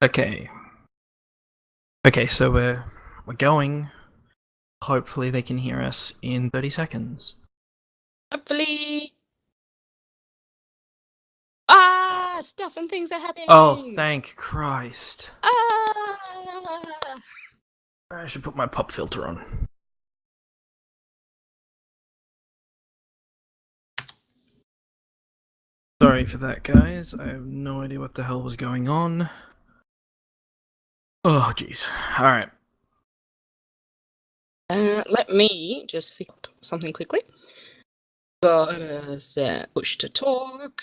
Okay. Okay, so we're going. Hopefully they can hear us in 30 seconds. Hopefully. Stuff and things are happening. Oh, thank Christ. Ah! I should put my pop filter on. Sorry for that, guys. I have no idea what the hell was going on. Oh, jeez. Alright. Let me just fix something quickly. Gotta set push to talk.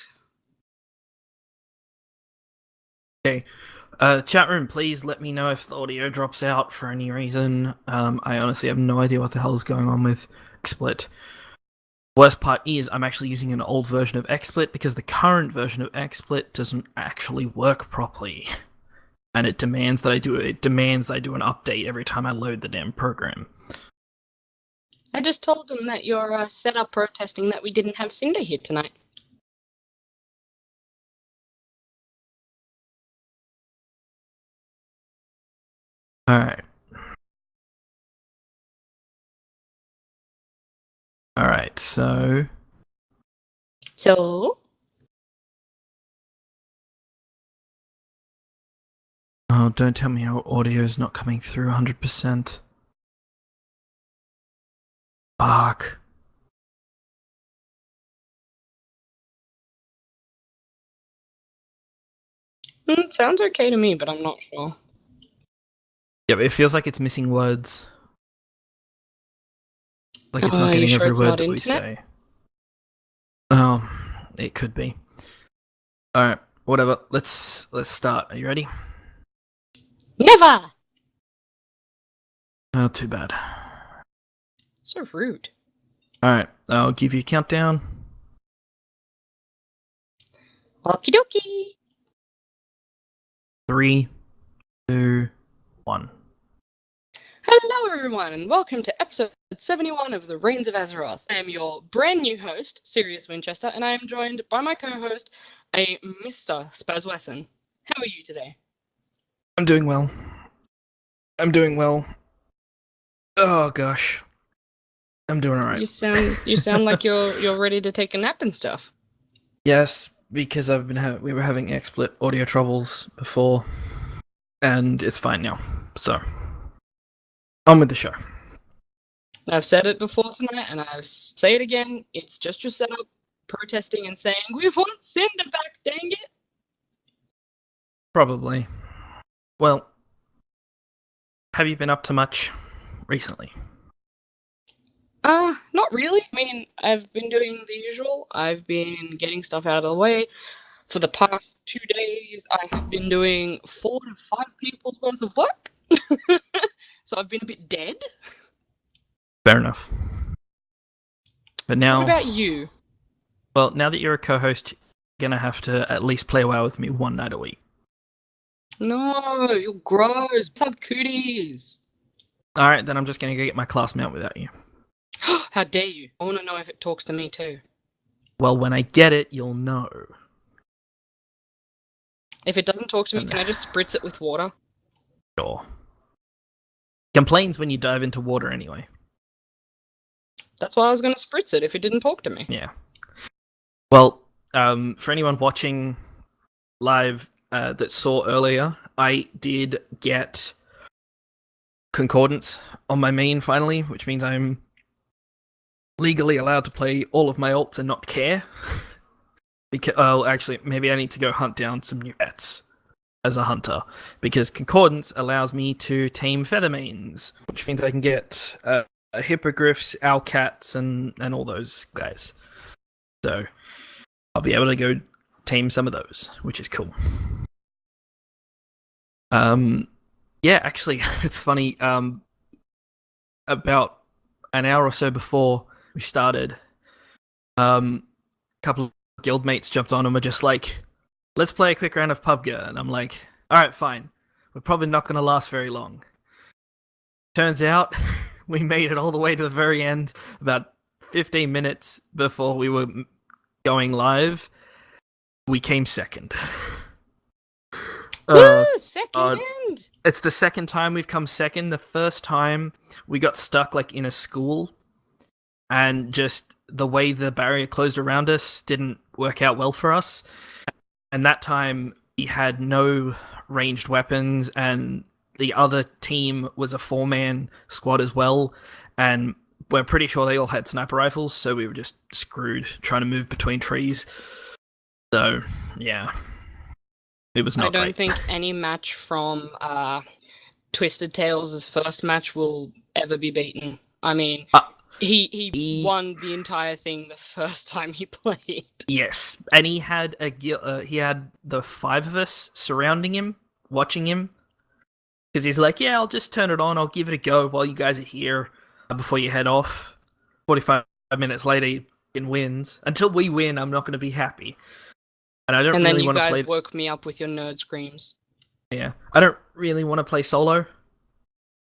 Okay. Chat room, please let me know if the audio drops out for any reason. I honestly have no idea what the hell is going on with XSplit. Worst part is I'm actually using an old version of XSplit because the current version of XSplit doesn't actually work properly. And it demands I do an update every time I load the damn program. I just told them that you're set up protesting that we didn't have Cinder here tonight. Alright. Alright, so... So? Oh, don't tell me our audio's not coming through 100%. Fuck. Sounds okay to me, but I'm not sure. Yeah, but it feels like it's missing words. Like it's not getting sure every it's word not that we internet? say. Oh, it could be. Alright, whatever. Let's start. Are you ready? Never! Oh, too bad. So rude. Alright, I'll give you a countdown. Okie dokie! 3, 2, 1. Hello, everyone, and welcome to episode 71 of the Reins of Azeroth. I am your brand new host, Sirius Winchester, and I am joined by my co-host, a Mr. Spaz Wesson. How are you today? I'm doing well. Oh gosh. I'm doing alright. You sound like you're ready to take a nap and stuff. Yes, because we were having XSplit audio troubles before, and it's fine now. So, on with the show. I've said it before tonight, and I'll say it again. It's just your setup protesting and saying, "We want Cinder back, dang it!" Probably. Well, have you been up to much recently? Not really. I mean, I've been doing the usual. I've been getting stuff out of the way. For the past 2 days, I have been doing 4 to 5 people's worth of work. So I've been a bit dead. Fair enough. But now... What about you? Well, now that you're a co-host, you're gonna have to at least play WoW with me one night a week. No, you're gross. Let's have cooties. Alright, then I'm just gonna go get my class mount without you. How dare you? I want to know if it talks to me too. Well, when I get it, you'll know. If it doesn't talk to me, can I just spritz it with water? Sure. Complains when you dive into water anyway. That's why I was going to spritz it if it didn't talk to me. Yeah. Well, for anyone watching live that saw earlier, I did get concordance on my main finally, which means I'm legally allowed to play all of my ults and not care. Because, actually, maybe I need to go hunt down some new pets as a hunter, because concordance allows me to tame feathermanes, which means I can get hippogriffs, owlcats, and all those guys. So I'll be able to go tame some of those, which is cool. Yeah, actually, it's funny. About an hour or so before we started, a couple of guildmates jumped on and were just like, "Let's play a quick round of PUBG," and I'm like, "Alright, fine. We're probably not going to last very long." Turns out, we made it all the way to the very end, about 15 minutes before we were going live. We came second. Uh, Woo! Second! it's the second time we've come second. The first time we got stuck like in a school, and just the way the barrier closed around us didn't work out well for us. And that time we had no ranged weapons, and the other team was a 4-man squad as well, and we're pretty sure they all had sniper rifles, so we were just screwed trying to move between trees. So, yeah. It was not I don't great. think any match from Twisted Tales' first match will ever be beaten. I mean, Uh, he won the entire thing the first time he played. Yes, and he had he had the 5 of us surrounding him, watching him, because he's like, "Yeah, I'll just turn it on. I'll give it a go while you guys are here before you head off." 45 minutes later, he wins. Until we win, I'm not going to be happy, and I don't And then really you want to guys play. woke me up with your nerd screams. Yeah, I don't really want to play solo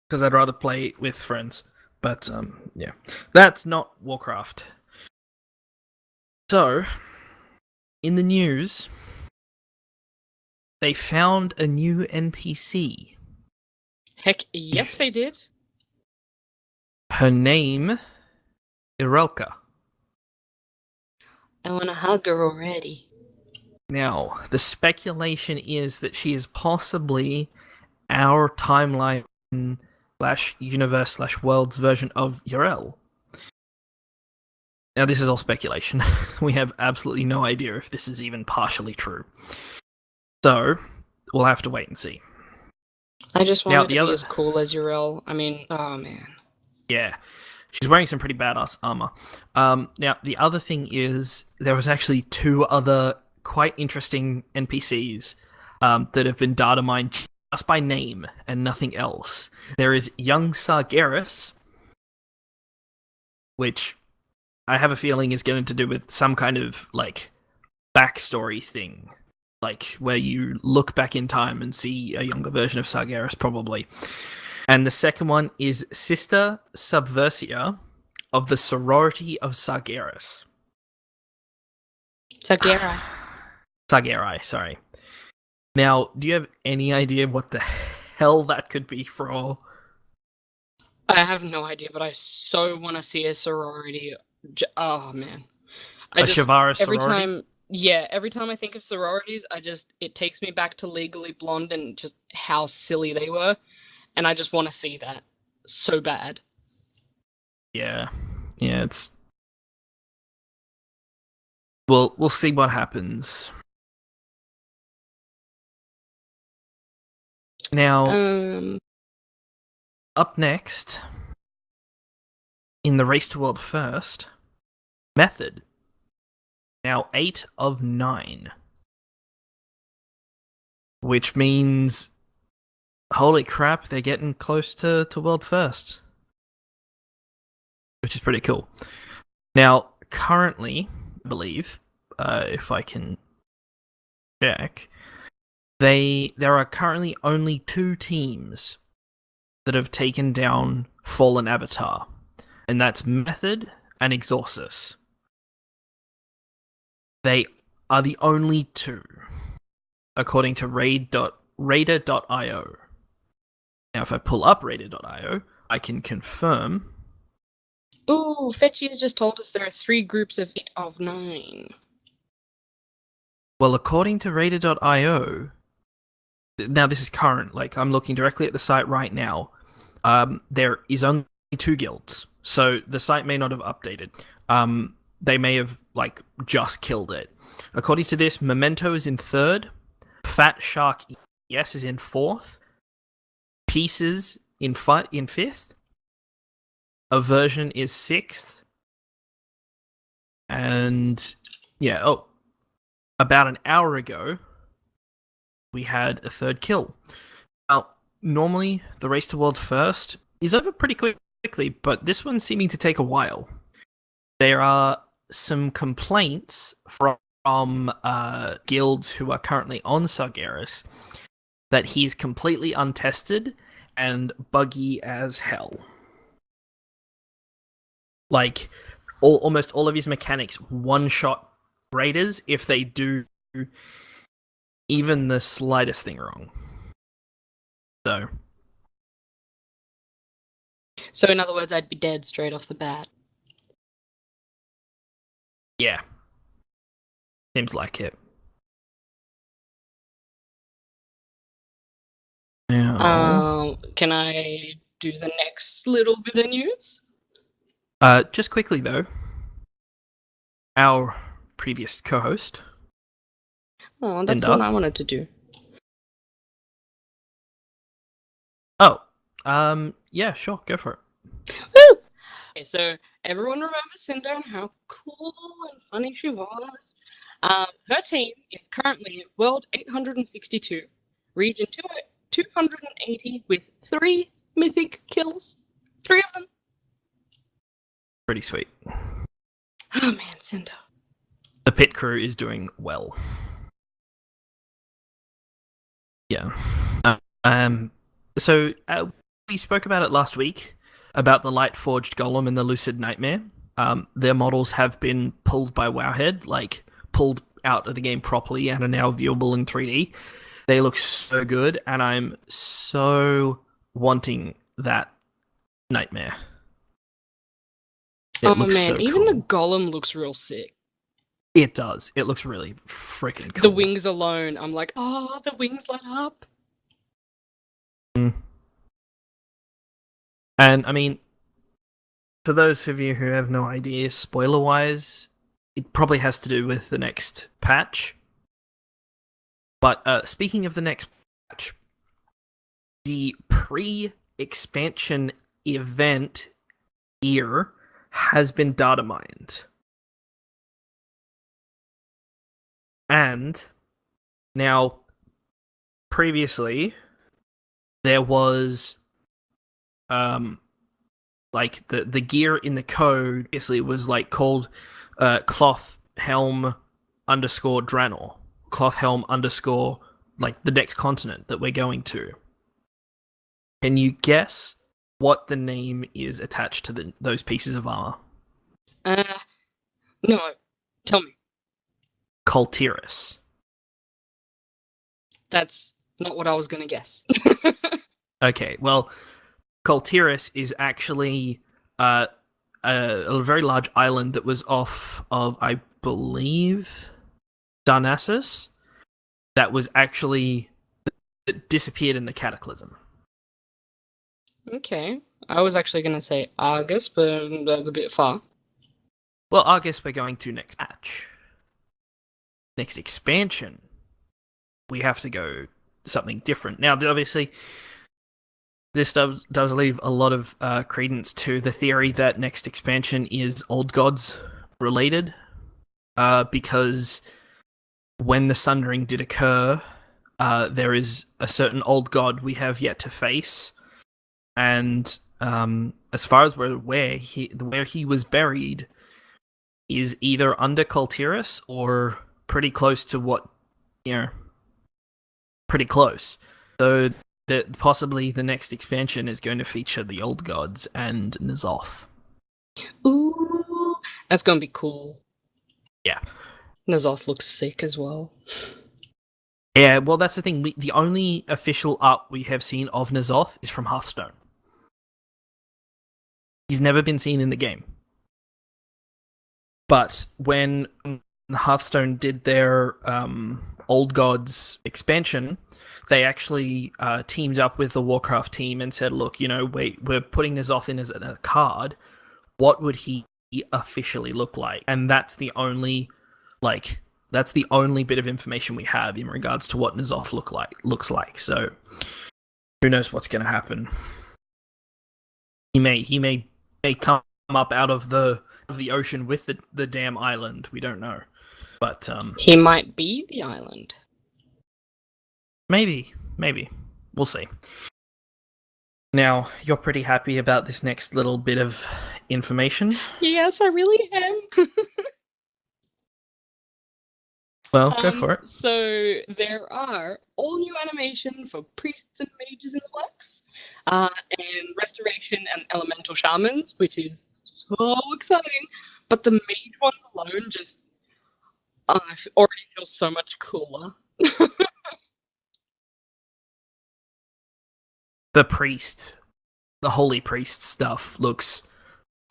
because I'd rather play with friends. But yeah, that's not Warcraft. So, in the news, they found a new NPC. Heck, yes, they did. Her name, Irelka. I want to hug her already. Now, the speculation is that she is possibly our timeline slash universe slash world's version of Yrel. Now, this is all speculation. We have absolutely no idea if this is even partially true. So, we'll have to wait and see. I just want her to be as cool as Yrel. I mean, oh man. Yeah. She's wearing some pretty badass armor. Now, the other thing is, there was actually 2 other quite interesting NPCs that have been data mined just by name and nothing else. There is young Sargeras, which I have a feeling is going to do with some kind of, like, backstory thing. Like, where you look back in time and see a younger version of Sargeras, probably. And the second one is Sister Subversia of the Sorority of Sargeras. Sagerai. Sargerai, sorry. Now, do you have any idea what the hell that could be for? I have no idea, but I so want to see a sorority. Oh man. A Shavara every sorority? every time I think of sororities, it takes me back to Legally Blonde and just how silly they were, and I just want to see that so bad. Yeah. Yeah, it's... Well, we'll see what happens. Now, up next, in the Race to World First, Method. Now 8 of 9. Which means, holy crap, they're getting close to World First. Which is pretty cool. Now, currently, I believe, if I can check, there are currently only 2 teams that have taken down Fallen Avatar, and that's Method and Exorcist. They are the only 2, according to Raider.io. Now, if I pull up Raider.io, I can confirm. Ooh, Fetchy has just told us there are 3 groups of 8 of 9. Well, according to Raider.io, now this is current, like I'm looking directly at the site right now, there is only 2 guilds, so the site may not have updated. They may have, like, just killed it. According to this, Memento is in 3rd, Fat Shark Yes is in 4th, Pieces in 5th, Aversion is 6th, and yeah, about an hour ago, we had a 3rd kill. Now, normally, the Race to World First is over pretty quickly, but this one's seeming to take a while. There are some complaints from guilds who are currently on Sargeras that he's completely untested and buggy as hell. Like, almost all of his mechanics one-shot raiders if they do even the slightest thing wrong. So in other words, I'd be dead straight off the bat. Yeah, seems like it. Now, Can I do the next little bit of news? just quickly though, our previous co-host. Oh, that's Linda. what I wanted to do. Oh, yeah, sure, go for it. Woo! Okay, so everyone remembers Cinder and how cool and funny she was. Her team is currently World 862, Region 280 with 3 mythic kills. 3 of them. Pretty sweet. Oh man, Cinder. The pit crew is doing well. Yeah. So we spoke about it last week about the Light Forged Golem and the Lucid Nightmare. Their models have been pulled by Wowhead, like pulled out of the game properly and are now viewable in 3D. They look so good, and I'm so wanting that Nightmare. It looks man, so even cool. the golem looks real sick. It does. It looks really freaking cool. The wings alone, I'm like, oh, the wings light up. And I mean, for those of you who have no idea, spoiler-wise, it probably has to do with the next patch. But speaking of the next patch, the pre-expansion event here has been data mined. And now, previously, there was like the gear in the code basically was like called cloth helm underscore Draenor. Cloth helm underscore like the next continent that we're going to. Can you guess what the name is attached to those pieces of armor? No, tell me. Coltiris. That's not what I was gonna guess. Okay, well, Coltiris is actually a very large island that was off of, I believe, Darnassus, that was actually that disappeared in the Cataclysm. Okay. I was actually gonna say Argus, but that's a bit far. Well, I guess we're going to next patch. Next expansion. We have to go something different. Now, obviously, this does leave a lot of credence to the theory that next expansion is Old Gods related, because when the Sundering did occur, there is a certain Old God we have yet to face, and as far as we're aware, where he was buried is either under Coltiris or pretty close to what, pretty close. So possibly the next expansion is going to feature the Old Gods and N'Zoth. Ooh, that's gonna be cool. Yeah. N'Zoth looks sick as well. Yeah, well, that's the thing. The only official art we have seen of N'Zoth is from Hearthstone. He's never been seen in the game. But when Hearthstone did their Old Gods expansion, they actually teamed up with the Warcraft team and said, look, we're putting N'Zoth in as a card. What would he officially look like? And that's the only bit of information we have in regards to what N'Zoth looks like. So who knows what's going to happen? He may come up out of the ocean with the damn island. We don't know, but he might be the island. Maybe we'll see. Now, you're pretty happy about this next little bit of information? Yes, I really am. Well, go for it. So there are all new animation for priests and mages in the works, and restoration and elemental shamans, which is so exciting. But the mage ones alone just already feel so much cooler. the priest, the holy priest stuff looks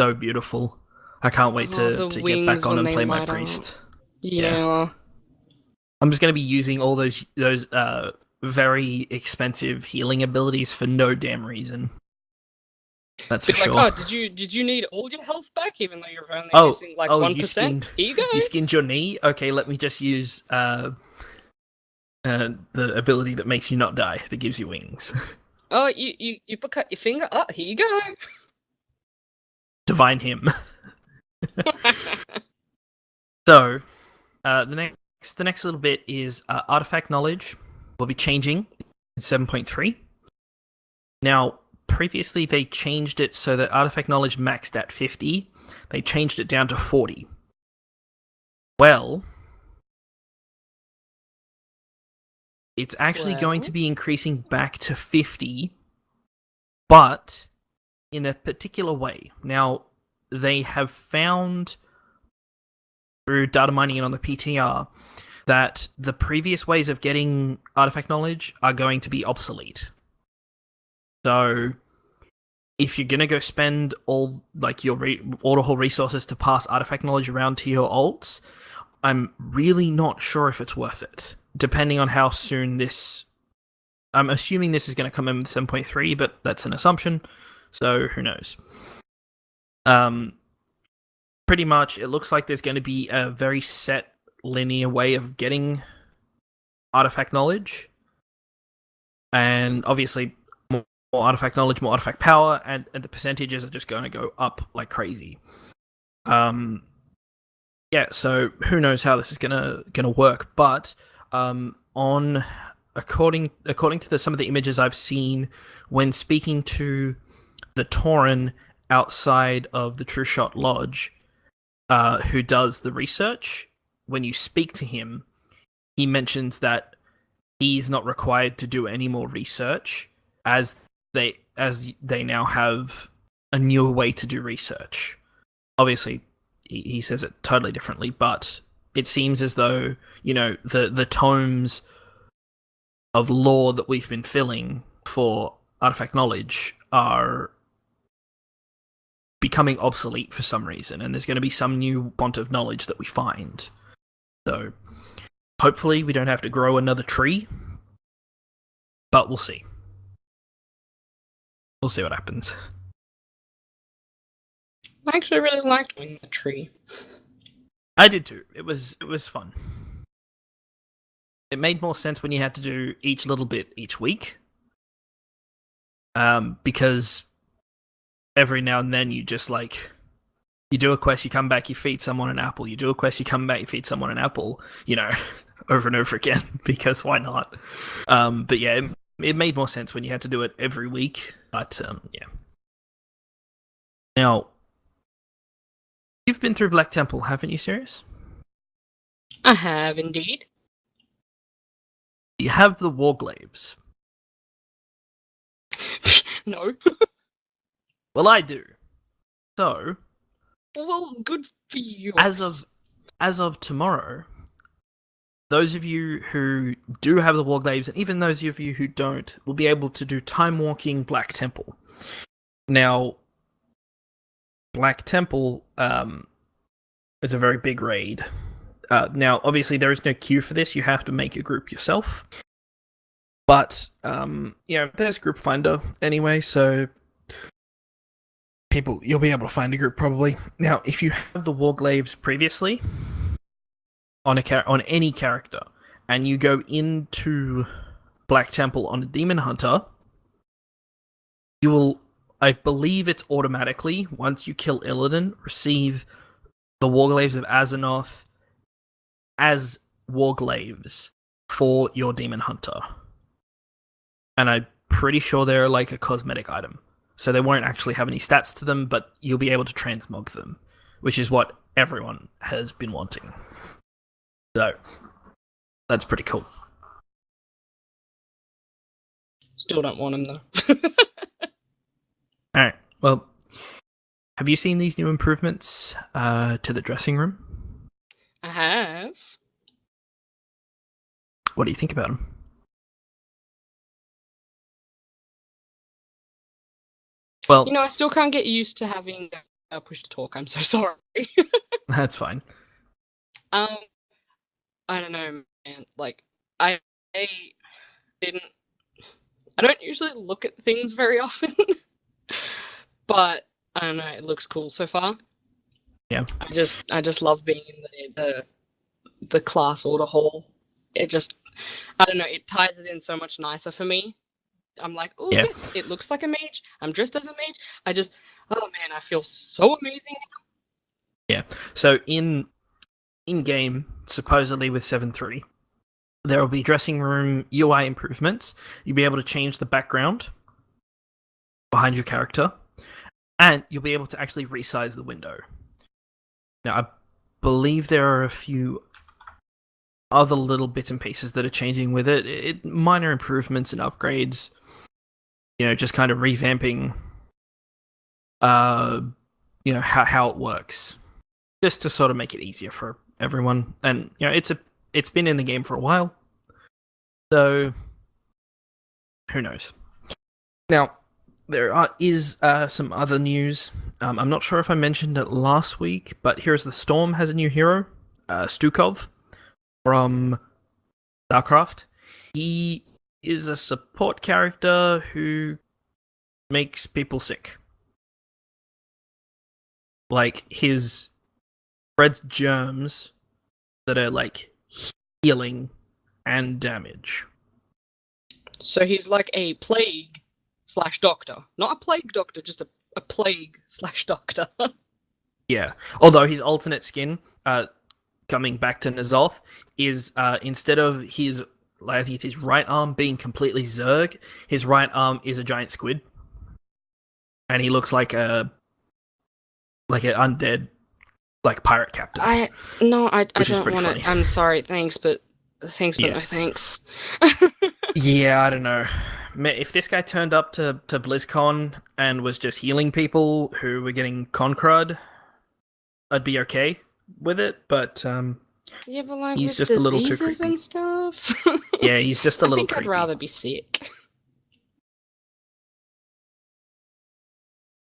so beautiful. I can't wait Oh, to the get back wings on when and they play my light up. priest. Yeah. I'm just gonna be using all those very expensive healing abilities for no damn reason. That's Be for like, sure. oh, did you need all your health back, even though you're only missing like You 1%? Here you go. skinned your knee. Okay, let me just use the ability that makes you not die, that gives you wings. Oh, you cut your finger. Oh, here you go. Divine him. So, the next little bit is artifact knowledge will be changing in 7.3. Now, previously they changed it so that artifact knowledge maxed at 50. They changed it down to 40. Well, it's actually going to be increasing back to 50, but in a particular way. Now, they have found through data mining and on the PTR that the previous ways of getting artifact knowledge are going to be obsolete. So, if you're gonna go spend all like your auto-haul resources to pass artifact knowledge around to your alts, I'm really not sure if it's worth it. Depending on how soon this, I'm assuming this is going to come in with 7.3, but that's an assumption, so who knows. Pretty much, it looks like there's going to be a very set linear way of getting artifact knowledge, and obviously more artifact knowledge, more artifact power, and the percentages are just going to go up like crazy. Yeah, so who knows how this is gonna work, but according to some of the images I've seen when speaking to the Tauren outside of the True Shot Lodge, who does the research, when you speak to him, he mentions that he's not required to do any more research as they now have a newer way to do research. Obviously, he says it totally differently, but it seems as though, you know, the tomes of lore that we've been filling for artifact knowledge are becoming obsolete for some reason, and there's going to be some new font of knowledge that we find. So hopefully we don't have to grow another tree, but we'll see. We'll see what happens. I actually really liked winning the tree. I did too. It was fun. It made more sense when you had to do each little bit each week. Because every now and then you just you do a quest, you come back, you feed someone an apple. You do a quest, you come back, you feed someone an apple. You know, over and over again, because why not? But yeah, it made more sense when you had to do it every week. But yeah. Now, you've been through Black Temple, haven't you, Sirius? I have indeed. You have the Warglaves. No. Well, I do. So, well, good for you. As of tomorrow, those of you who do have the Warglaves, and even those of you who don't, will be able to do Time Walking Black Temple. Now, Black Temple is a very big raid. Now, obviously, there is no queue for this. You have to make a group yourself. But, there's Group Finder anyway, so you'll be able to find a group probably. Now, if you have the Warglaves previously on any character, and you go into Black Temple on a Demon Hunter, you will, I believe it's automatically, once you kill Illidan, receive the Warglaves of Azeroth as Warglaves for your Demon Hunter. And I'm pretty sure they're like a cosmetic item. So they won't actually have any stats to them, but you'll be able to transmog them, which is what everyone has been wanting. So, that's pretty cool. Still don't want him, though. Alright, well, have you seen these new improvements to the dressing room? I have. What do you think about them? Well, I still can't get used to having a push to talk. I'm so sorry. that's fine. um, I don't know, man. Like, I didn't. I don't usually look at things very often, but I don't know. It looks cool so far. Yeah. I just love being in the class order hall. It just, I don't know. It ties it in so much nicer for me. I'm like, oh Yeah. yes, it looks like a mage. I'm dressed as a mage. Oh man, I feel so amazing. Yeah. So in game, supposedly with 7.3, there will be dressing room UI improvements. You'll be able to change the background behind your character, and you'll be able to actually resize the window. Now, I believe there are a few other little bits and pieces that are changing with it. Minor improvements and upgrades. Just kind of revamping, how it works, just to sort of make it easier for everyone. And it's been in the game for a while, so who knows? Now, there is some other news. I'm not sure if I mentioned it last week, but Heroes of the Storm has a new hero, Stukov from StarCraft. He is a support character who makes people sick. Like, his spreads germs that are like healing and damage. So he's like a plague slash doctor, not a plague doctor, just a plague slash doctor. Yeah. Although his alternate skin, coming back to N'Zoth, is instead of his, I think it's his right arm being completely Zerg, his right arm is a giant squid, and he looks like an undead, like, pirate captain. I don't pretty want funny. to. I'm sorry. Thanks, but Yeah. no thanks. Yeah, I don't know. If this guy turned up to BlizzCon and was just healing people who were getting Concrud, I'd be okay with it, but Yeah, but like he's with just a little too diseases creepy. and stuff. Yeah, he's just a I little think creepy. I'd rather be sick.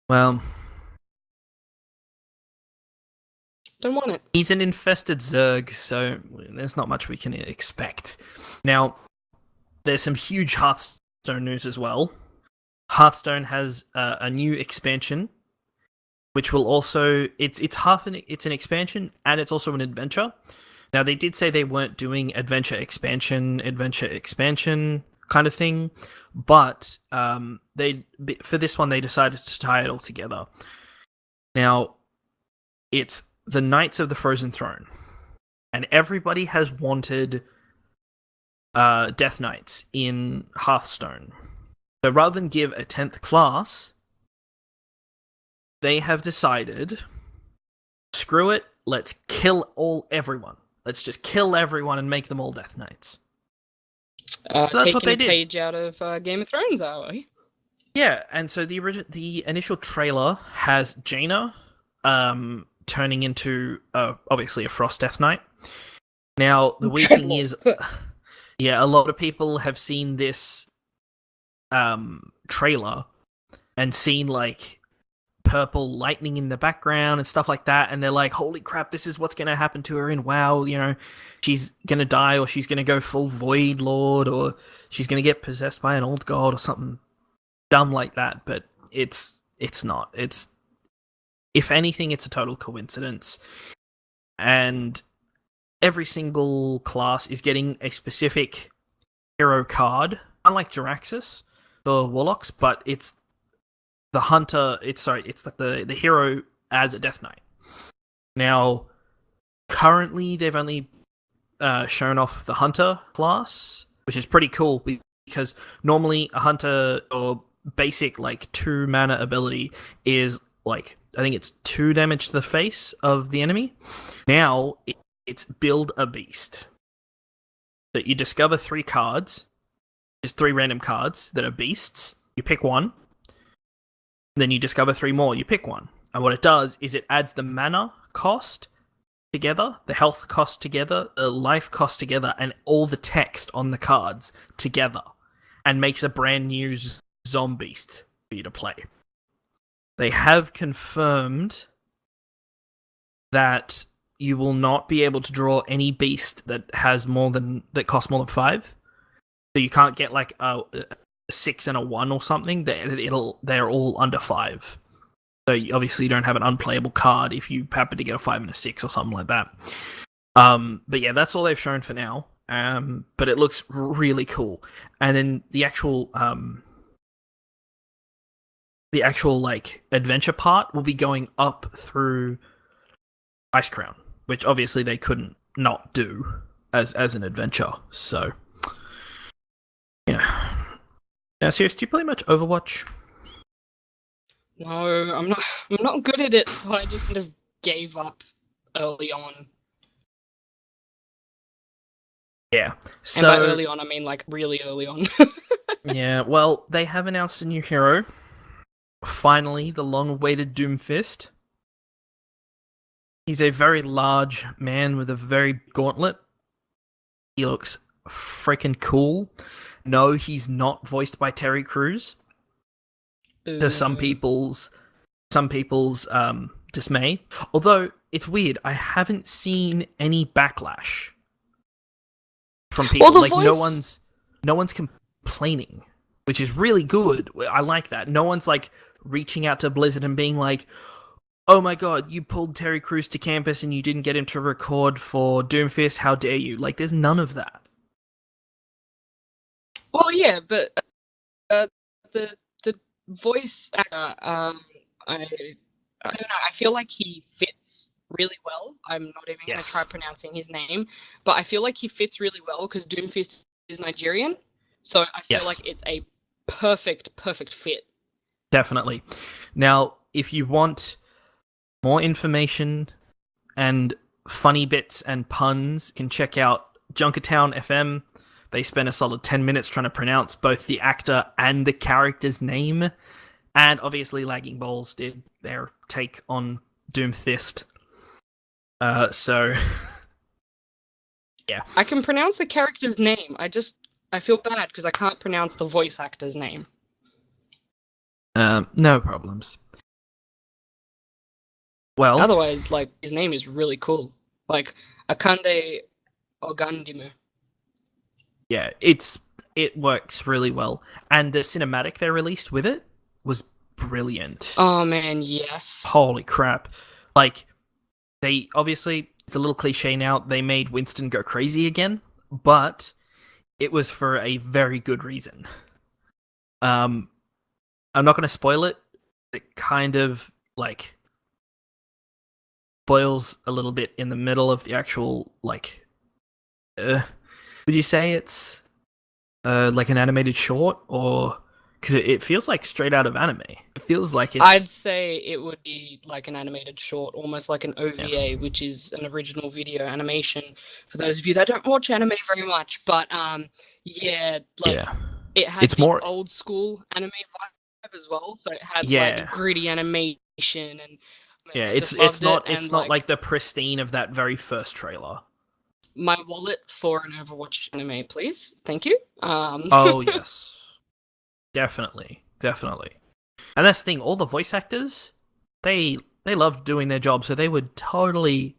Well, Don't want it. he's an infested Zerg, so there's not much we can expect. Now, there's some huge Hearthstone news as well. Hearthstone has a new expansion, which will also it's an expansion and it's also an adventure. Now, they did say they weren't doing adventure expansion kind of thing, but for this one they decided to tie it all together. Now, it's the Knights of the Frozen Throne, and everybody has wanted Death Knights in Hearthstone. So rather than give a 10th class, they have decided, screw it, let's kill everyone. Let's just kill everyone and make them all Death Knights. That's what they did. Taking a page out of Game of Thrones, are we? Yeah, and so the initial trailer has Jaina turning into obviously a Frost Death Knight. Now, the weird thing is, yeah, a lot of people have seen this trailer and seen like purple lightning in the background and stuff like that, and they're like, holy crap, this is what's going to happen to her in WoW. She's going to die, or she's going to go full Void Lord, or she's going to get possessed by an old god or something dumb like that. But it's not. It's, if anything, it's a total coincidence. And every single class is getting a specific hero card, unlike Jaraxxus, the Warlocks, but it's the hunter. It's like the hero as a Death Knight. Now, currently, they've only shown off the hunter class, which is pretty cool because normally a hunter or basic like 2 mana ability is like, I think it's 2 damage to the face of the enemy. Now it's build a beast. So you discover 3 cards, just 3 random cards that are beasts. You pick one. Then you discover 3 more. You pick one. And what it does is it adds the mana cost together, the health cost together, the life cost together, and all the text on the cards together, and makes a brand new Zombeast for you to play. they have confirmed that you will not be able to draw any beast that costs more than 5. So you can't get like a 6 and a 1 or something. They're all under 5. So obviously you don't have an unplayable card if you happen to get a 5 and a 6 or something like that. But yeah, that's all they've shown for now. But it looks really cool. And then the actual like adventure part will be going up through Ice Crown, which obviously they couldn't not do as an adventure. So yeah. Now, serious, do you play much Overwatch? No, I'm not good at it, so I just kind of gave up early on. Yeah. So, and by early on, I mean like really early on. Yeah, well, they have announced a new hero. Finally, the long-awaited Doomfist. He's a very large man with a very gauntlet. He looks freaking cool. No, he's not voiced by Terry Crews. To some people's dismay. Although it's weird, I haven't seen any backlash from people. Well, like voice... no one's complaining, which is really good. I like that. No one's like reaching out to Blizzard and being like, "Oh my god, you pulled Terry Crews to campus and you didn't get him to record for Doomfist. How dare you?" Like, there's none of that. Well, yeah, but the voice actor, I don't know. I feel like he fits really well. I'm not even going to try pronouncing his name, but I feel like he fits really well because Doomfist is Nigerian, so I feel like it's a perfect fit. Definitely. Now, if you want more information and funny bits and puns, you can check out Junkertown FM. They spent a solid 10 minutes trying to pronounce both the actor and the character's name. And obviously Lagging Balls did their take on Doomfist. So yeah. I can pronounce the character's name. I feel bad because I can't pronounce the voice actor's name. No problems. Well, otherwise, like, his name is really cool. Like, Akande Ogandimu. Yeah, it works really well. And the cinematic they released with it was brilliant. Oh man, yes. Holy crap. Like, they obviously, it's a little cliche now, they made Winston go crazy again, but it was for a very good reason. I'm not going to spoil it. It kind of, like, spoils a little bit in the middle of the actual, like, would you say it's like an animated short, or because it feels like straight out of anime? It feels like it's. I'd say it would be like an animated short, almost like an OVA, which is an original video animation. For those of you that don't watch anime very much, but it has it's more old school anime vibe as well. So it has like gritty animation and. Yeah, it's not like the pristine of that very first trailer. My wallet for an Overwatch anime, please. Thank you. Oh, yes. Definitely. And that's the thing, all the voice actors, they love doing their job, so they would totally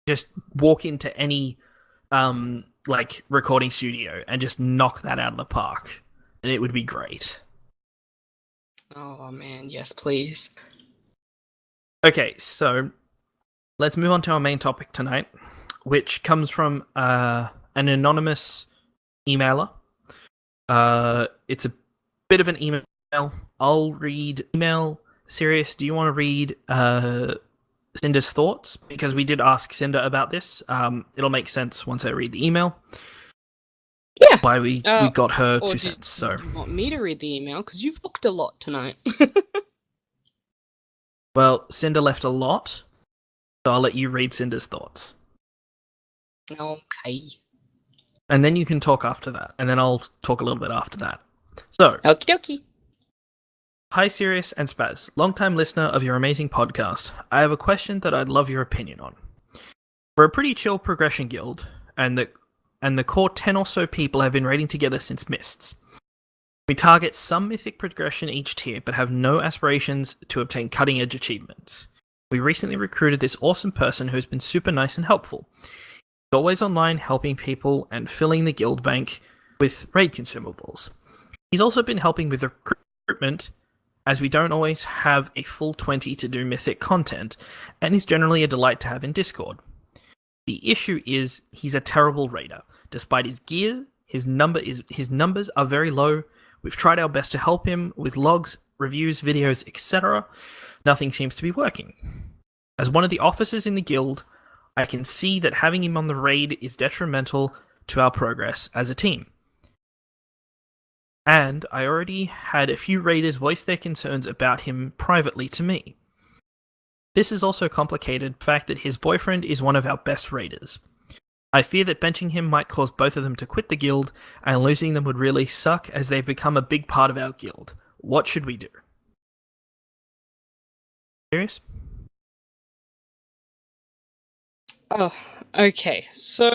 just walk into any like recording studio and just knock that out of the park, and it would be great. Oh man, yes, please. Okay, so let's move on to our main topic tonight, which comes from an anonymous emailer. It's a bit of an email. I'll read email. Sirius, do you want to read Cinder's thoughts? Because we did ask Cinder about this. It'll make sense once I read the email. Yeah. Why we got her 2 cents. So. Do you want me to read the email? Because you've booked a lot tonight. Well, Cinder left a lot, so I'll let you read Cinder's thoughts. Okay. And then you can talk after that, and then I'll talk a little bit after that. So, okie dokie. Hi Sirius and Spaz, long-time listener of your amazing podcast. I have a question that I'd love your opinion on. We're a pretty chill progression guild, and the core 10 or so people have been raiding together since Mists. We target some mythic progression each tier, but have no aspirations to obtain cutting-edge achievements. We recently recruited this awesome person who has been super nice and helpful. He's always online helping people and filling the guild bank with raid consumables. He's also been helping with recruitment, as we don't always have a full 20 to do mythic content, and is generally a delight to have in Discord. The issue is he's a terrible raider. Despite his gear, his numbers are very low. We've tried our best to help him with logs, reviews, videos, etc. Nothing seems to be working. As one of the officers in the guild, I can see that having him on the raid is detrimental to our progress as a team. And I already had a few raiders voice their concerns about him privately to me. This is also complicated by the fact that his boyfriend is one of our best raiders. I fear that benching him might cause both of them to quit the guild, and losing them would really suck as they've become a big part of our guild. What should we do? Serious? Oh, okay. So,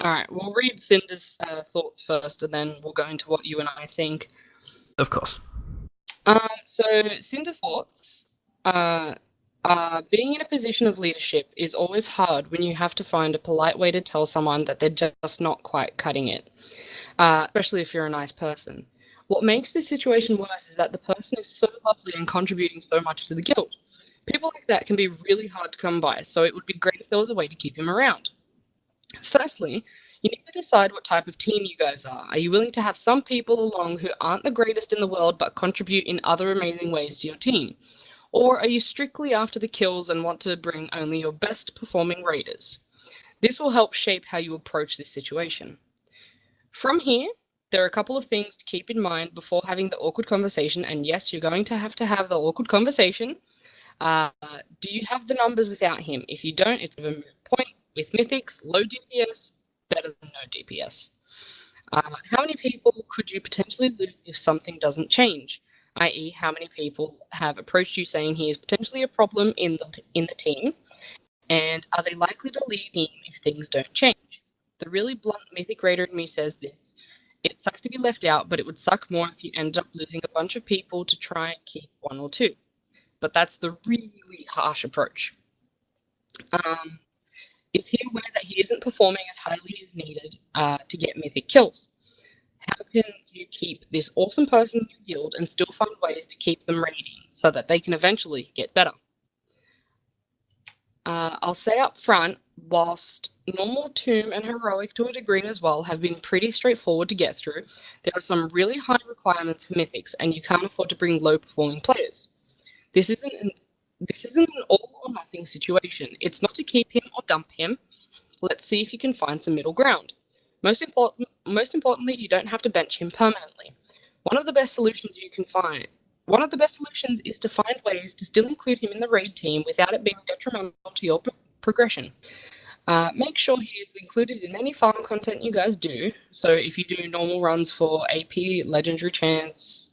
alright, we'll read Cinder's thoughts first, and then we'll go into what you and I think. Of course. So Cinder's thoughts being in a position of leadership is always hard when you have to find a polite way to tell someone that they're just not quite cutting it, especially if you're a nice person. What makes this situation worse is that the person is so lovely and contributing so much to the guild. People like that can be really hard to come by, so it would be great if there was a way to keep him around. Firstly, you need to decide what type of team you guys are. Are you willing to have some people along who aren't the greatest in the world but contribute in other amazing ways to your team? Or are you strictly after the kills and want to bring only your best performing raiders? This will help shape how you approach this situation. From here, there are a couple of things to keep in mind before having the awkward conversation, and yes, you're going to have the awkward conversation. Do you have the numbers without him? If you don't, it's a moot point. With Mythics, low DPS, better than no DPS. How many people could you potentially lose if something doesn't change? I.e., how many people have approached you saying he is potentially a problem in the team, and are they likely to leave him if things don't change? The really blunt Mythic Raider in me says this. It sucks to be left out, but it would suck more if you end up losing a bunch of people to try and keep one or two. But that's the really harsh approach. Is he aware that he isn't performing as highly as needed to get mythic kills? How can you keep this awesome person in your guild and still find ways to keep them raiding so that they can eventually get better? I'll say up front, whilst normal, tomb, and heroic to a degree as well have been pretty straightforward to get through, there are some really high requirements for mythics, and you can't afford to bring low-performing players. This isn't an all or nothing situation. It's not to keep him or dump him. Let's see if you can find some middle ground. Most importantly, you don't have to bench him permanently. One of the best solutions is to find ways to still include him in the raid team without it being detrimental to your progression. Make sure he is included in any farm content you guys do. So if you do normal runs for AP, legendary chance,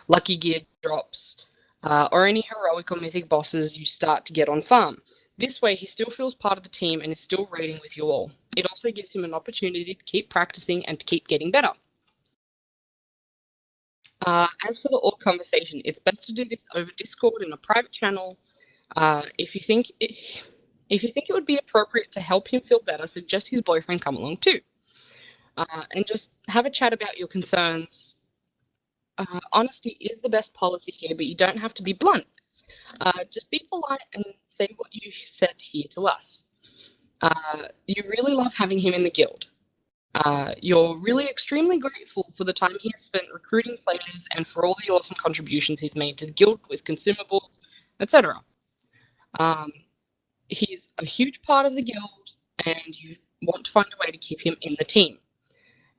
lucky gear drops, or any heroic or mythic bosses you start to get on farm. This way he still feels part of the team and is still raiding with you all. It also gives him an opportunity to keep practicing and to keep getting better. As for the org conversation, it's best to do this over Discord in a private channel. If you think it would be appropriate to help him feel better, suggest his boyfriend come along too. And just have a chat about your concerns. Honesty is the best policy here, but you don't have to be blunt. Just be polite and say what you said here to us. You really love having him in the guild. You're really extremely grateful for the time he has spent recruiting players and for all the awesome contributions he's made to the guild with consumables, etc. He's a huge part of the guild, and you want to find a way to keep him in the team.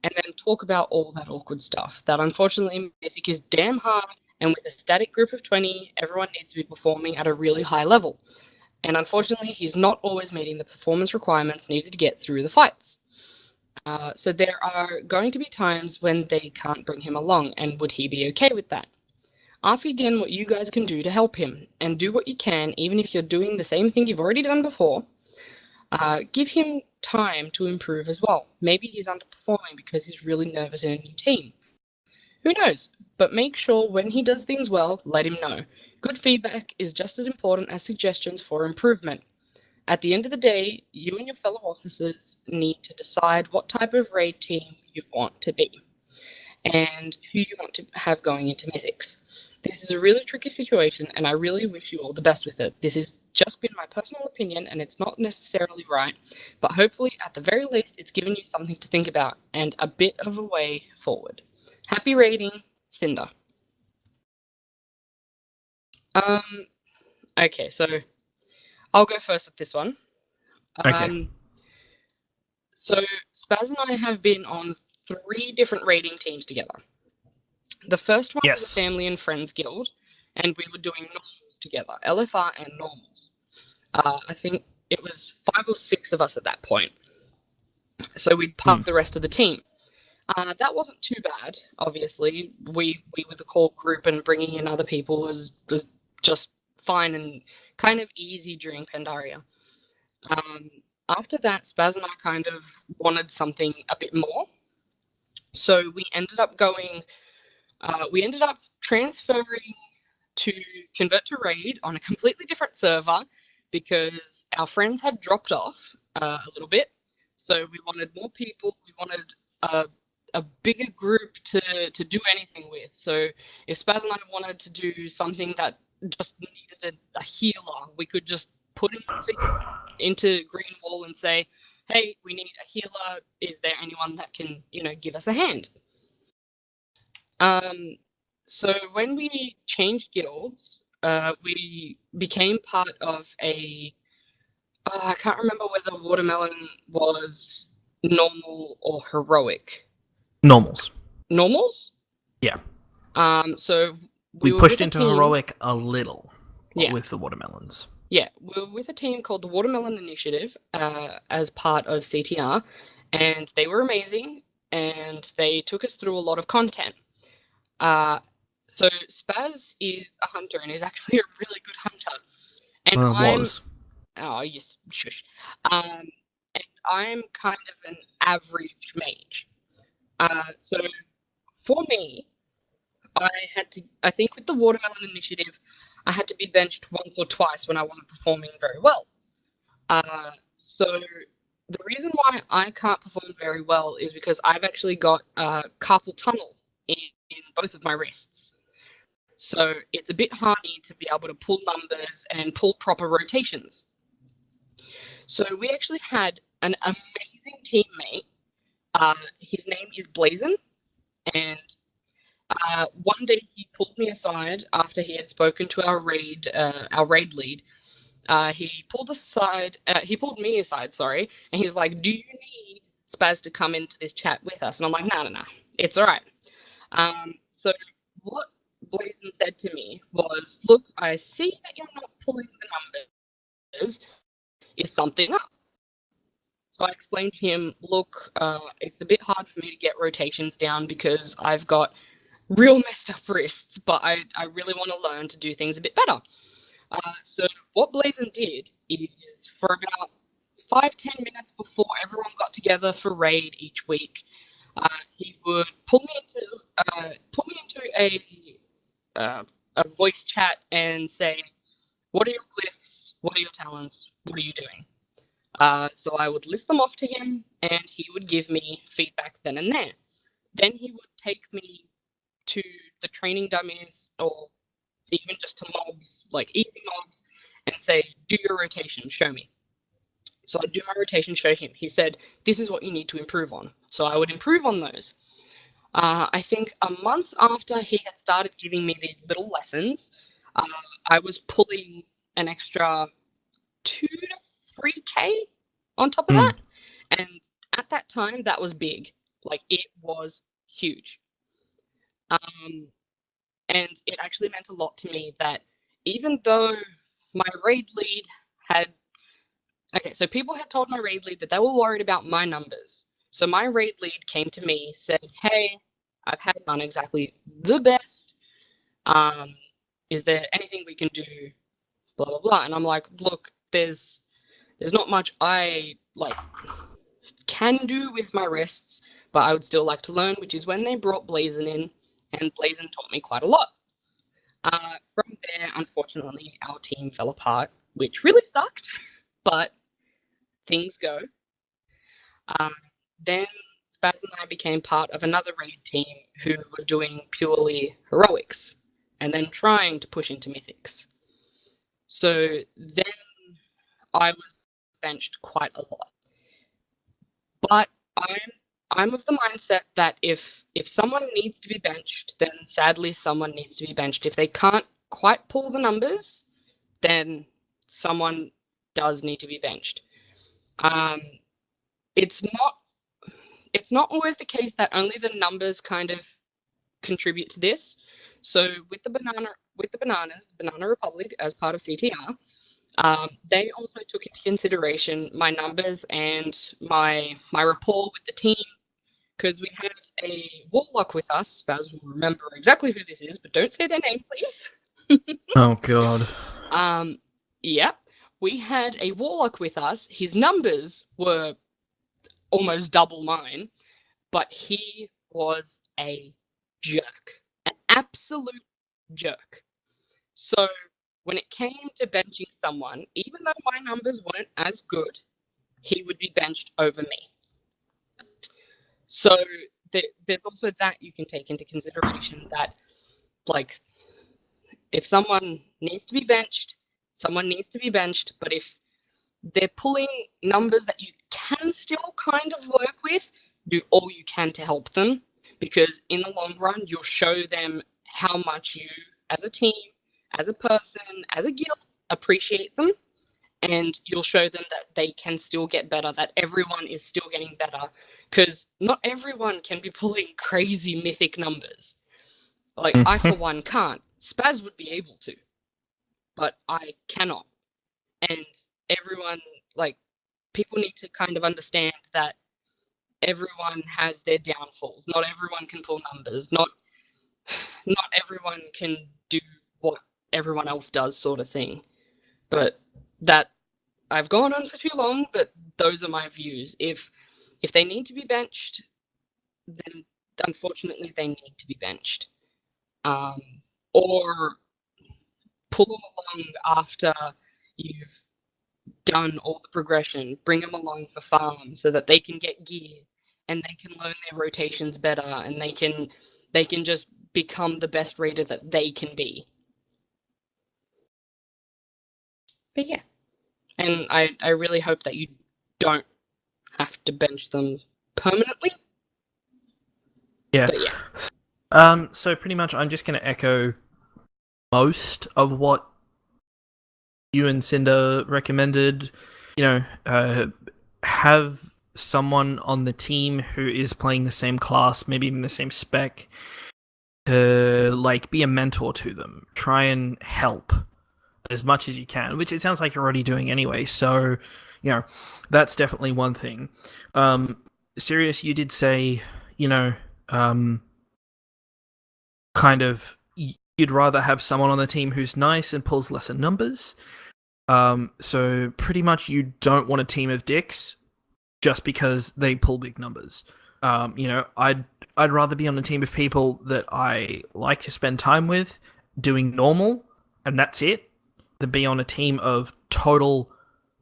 And then talk about all that awkward stuff. That unfortunately Mythic is damn hard, and with a static group of 20, everyone needs to be performing at a really high level. And unfortunately, he's not always meeting the performance requirements needed to get through the fights. So there are going to be times when they can't bring him along, and would he be okay with that? Ask again what you guys can do to help him, and do what you can, even if you're doing the same thing you've already done before. Give him time to improve as well. Maybe he's underperforming because he's really nervous in a new team. Who knows? But make sure when he does things well, let him know. Good feedback is just as important as suggestions for improvement. At the end of the day, you and your fellow officers need to decide what type of raid team you want to be and who you want to have going into Mythics. This is a really tricky situation, and I really wish you all the best with it. This has just been my personal opinion, and it's not necessarily right, but hopefully, at the very least, it's given you something to think about and a bit of a way forward. Happy raiding, Cinder. Okay, so I'll go first with this one. Okay. So Spaz and I have been on 3 different raiding teams together. The first one was a Yes. family and friends guild, and we were doing normals together, LFR and normals. I think it was 5 or 6 of us at that point. So we'd part the rest of the team. That wasn't too bad, obviously. We were the core group, and bringing in other people was just fine and kind of easy during Pandaria. After that, Spaz and I kind of wanted something a bit more. So we ended up transferring to convert to raid on a completely different server because our friends had dropped off a little bit. So we wanted more people. We wanted a bigger group to do anything with. So if Spaz and I wanted to do something that just needed a healer, we could just put him into Green Wall and say, hey, we need a healer. Is there anyone that can, give us a hand? So when we changed guilds, we became part of I can't remember whether Watermelon was normal or heroic. Normals. Normals? Yeah. So we were pushed with a into team. heroic a little Yeah. with the watermelons. Yeah, we were with a team called the Watermelon Initiative as part of CTR, and they were amazing, and they took us through a lot of content. So Spaz is a hunter and is actually a really good hunter. And Was. Oh, yes, shush. And I'm kind of an average mage. So for me, I think with the Watermelon Initiative, I had to be benched once or twice when I wasn't performing very well. So the reason why I can't perform very well is because I've actually got carpal tunnel in both of my wrists. So it's a bit hardy to be able to pull numbers and pull proper rotations. So we actually had an amazing teammate. His name is Blazon, and one day he pulled me aside after he had spoken to our raid lead. He pulled us aside. He pulled me aside, sorry, and he's like, "Do you need Spaz to come into this chat with us?" And I'm like, "No, it's all right." So what Blazon said to me was, "Look, I see that you're not pulling the numbers. Is something up?" So I explained to him, "Look, it's a bit hard for me to get rotations down because I've got real messed up wrists, but I really want to learn to do things a bit better." So what Blazon did is for about 5-10 minutes before everyone got together for raid each week, he would pull me into a voice chat and say, "What are your glyphs? What are your talents? What are you doing?" So I would list them off to him, and he would give me feedback then and there. Then he would take me to the training dummies, or even just to mobs, like easy mobs, and say, "Do your rotation, show me." So I'd do my rotation, show him. He said, "This is what you need to improve on." So I would improve on those. I think a month after he had started giving me these little lessons, I was pulling an extra 2 to 3K on top of that. And at that time, that was big. Like, it was huge. And it actually meant a lot to me that even though my raid lead had... Okay, so people had told my raid lead that they were worried about my numbers. So my raid lead came to me, said, "Hey, I've had done exactly the best. Is there anything we can do? Blah, blah, blah." And I'm like, "Look, there's not much I, like, can do with my wrists, but I would still like to learn, which is when they brought Blazon in, and Blazon taught me quite a lot. From there, unfortunately, our team fell apart, which really sucked, but things go. Then Spaz and I became part of another raid team who were doing purely heroics, and then trying to push into mythics. So then I was benched quite a lot. But I'm of the mindset that if someone needs to be benched, then sadly someone needs to be benched. If they can't quite pull the numbers, then someone does need to be benched. It's not always the case that only the numbers kind of contribute to this. So with the bananas, Banana Republic as part of CTR, they also took into consideration my numbers and my rapport with the team, because we had a warlock with us. Spaz will remember exactly who this is, but don't say their name, please. Oh god. Yeah, we had a warlock with us. His numbers were almost double mine, but he was a jerk, an absolute jerk. So when it came to benching someone, even though my numbers weren't as good, he would be benched over me. So there's also that you can take into consideration, that, like, if someone needs to be benched, someone needs to be benched, but if they're pulling numbers that you can still kind of work with, do all you can to help them, because in the long run, you'll show them how much you, as a team, as a person, as a guild, appreciate them, and you'll show them that they can still get better, that everyone is still getting better, because not everyone can be pulling crazy mythic numbers. Like, I, for one, can't. Spaz would be able to, but I cannot. And everyone, like, people need to kind of understand that everyone has their downfalls. Not everyone can pull numbers. Not everyone can do what everyone else does, sort of thing. But that, I've gone on for too long, but those are my views. If they need to be benched, then unfortunately they need to be benched. Or pull them along after you've done all the progression. Bring them along for farm so that they can get gear and they can learn their rotations better, and they can just become the best raider that they can be. But yeah, and I really hope that you don't have to bench them permanently. Yeah. But yeah. So pretty much I'm just going to echo most of what you and Cinder recommended. You know, have someone on the team who is playing the same class, maybe even the same spec, to, like, be a mentor to them. Try and help as much as you can, which it sounds like you're already doing anyway. So, you know, that's definitely one thing. Sirius, you did say, you know, kind of you'd rather have someone on the team who's nice and pulls lesser numbers. So pretty much you don't want a team of dicks just because they pull big numbers. You know, I'd rather be on a team of people that I like to spend time with doing normal, and that's it, than be on a team of total,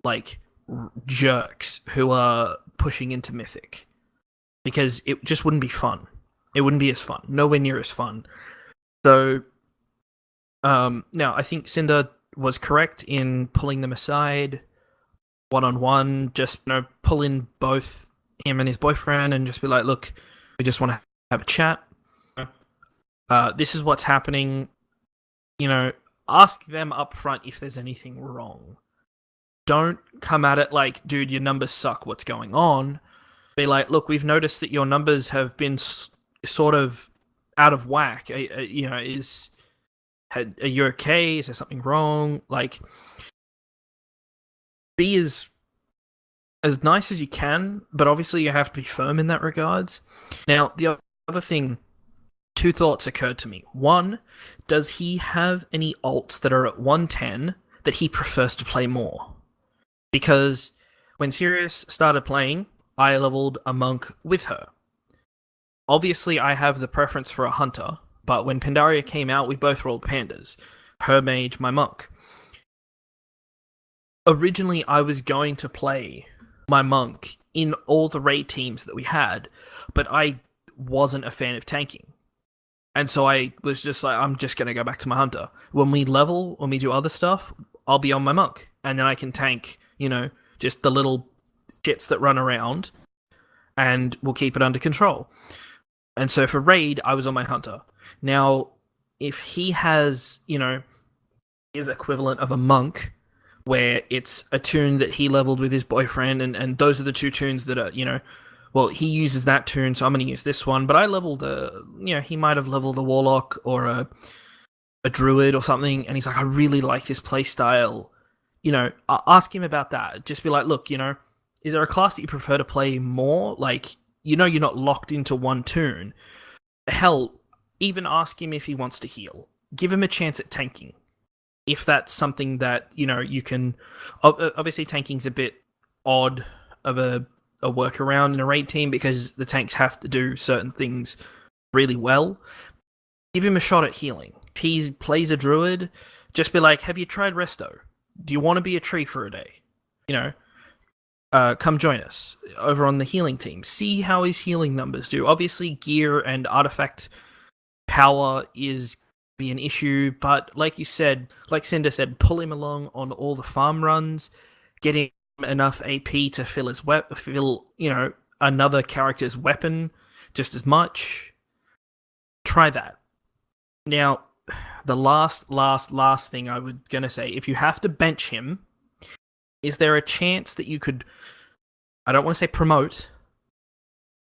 like, jerks who are pushing into Mythic. Because it just wouldn't be fun. It wouldn't be as fun. Nowhere near as fun. So, now, I think Cinder was correct in pulling them aside one-on-one, just, you know, pull in both him and his boyfriend and just be like, look, we just want to have a chat. This is what's happening. You know, ask them up front if there's anything wrong. Don't come at it like, dude, your numbers suck, what's going on? Be like, look, we've noticed that your numbers have been sort of out of whack. You know, are you okay? Is there something wrong? Like, be as nice as you can, but obviously you have to be firm in that regards. Now, the other thing, two thoughts occurred to me. One, does he have any alts that are at 110 that he prefers to play more? Because when Sirius started playing, I leveled a monk with her. Obviously, I have the preference for a hunter, but when Pandaria came out, we both rolled pandas. Her mage, my monk. Originally, I was going to play my monk in all the raid teams that we had, but I wasn't a fan of tanking. And so I was just like, I'm just going to go back to my hunter. When we level, when we do other stuff, I'll be on my monk. And then I can tank, just the little shits that run around, and we'll keep it under control. And so for raid, I was on my hunter. Now, if he has, his equivalent of a monk, where it's a toon that he leveled with his boyfriend, and those are the two toons that are, well, he uses that toon, so I'm going to use this one. But I leveled he might have leveled a warlock or a druid or something, and he's like, I really like this playstyle. Ask him about that. Just be like, look, is there a class that you prefer to play more? Like, you're not locked into one toon. Hell, even ask him if he wants to heal. Give him a chance at tanking. If that's something that, you can... Obviously, tanking's a bit odd of a workaround in a raid team because the tanks have to do certain things really well. Give him a shot at healing. If he plays a druid, just be like, have you tried Resto? Do you want to be a tree for a day? Come join us over on the healing team. See how his healing numbers do. Obviously, gear and artifact power is be an issue, but like you said, like Cinder said, pull him along on all the farm runs, getting enough AP to fill his another character's weapon just as much. Try that. Now, the last thing I was gonna say, if you have to bench him, is there a chance that you could, I don't want to say promote,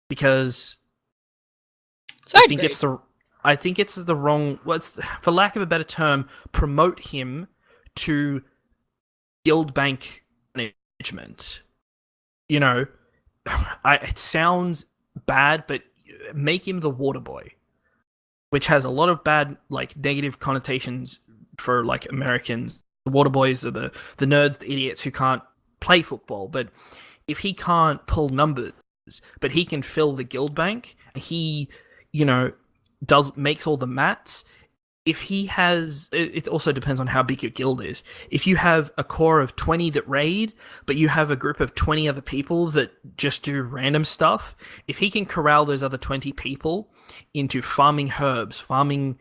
because I think it's the wrong, for lack of a better term, promote him to guild bank management. It sounds bad, but make him the water boy, which has a lot of bad, negative connotations for, Americans. The water boys are the nerds, the idiots who can't play football. But if he can't pull numbers, but he can fill the guild bank, and he, makes all the mats. If he has, it also depends on how big your guild is. If you have a core of 20 that raid, but you have a group of 20 other people that just do random stuff, if he can corral those other 20 people into farming herbs, farming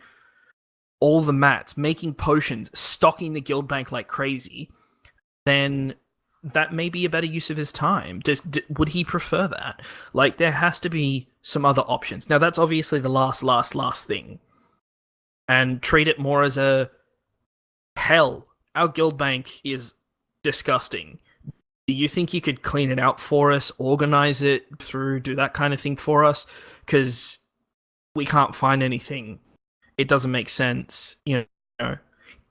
all the mats, making potions, stocking the guild bank like crazy, then that may be a better use of his time. Would he prefer that? There has to be some other options. Now, that's obviously the last thing. And treat it more as hell, our guild bank is disgusting. Do you think you could clean it out for us, organize it do that kind of thing for us? Because we can't find anything. It doesn't make sense.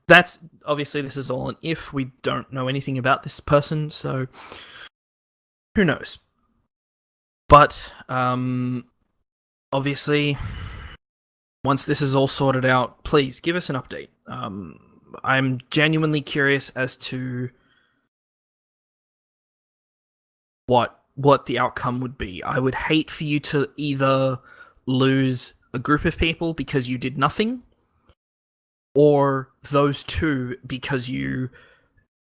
That's obviously, this is all an if. We don't know anything about this person, so who knows? But obviously, once this is all sorted out, please give us an update. I'm genuinely curious as to what the outcome would be. I would hate for you to either lose a group of people because you did nothing, or those two because you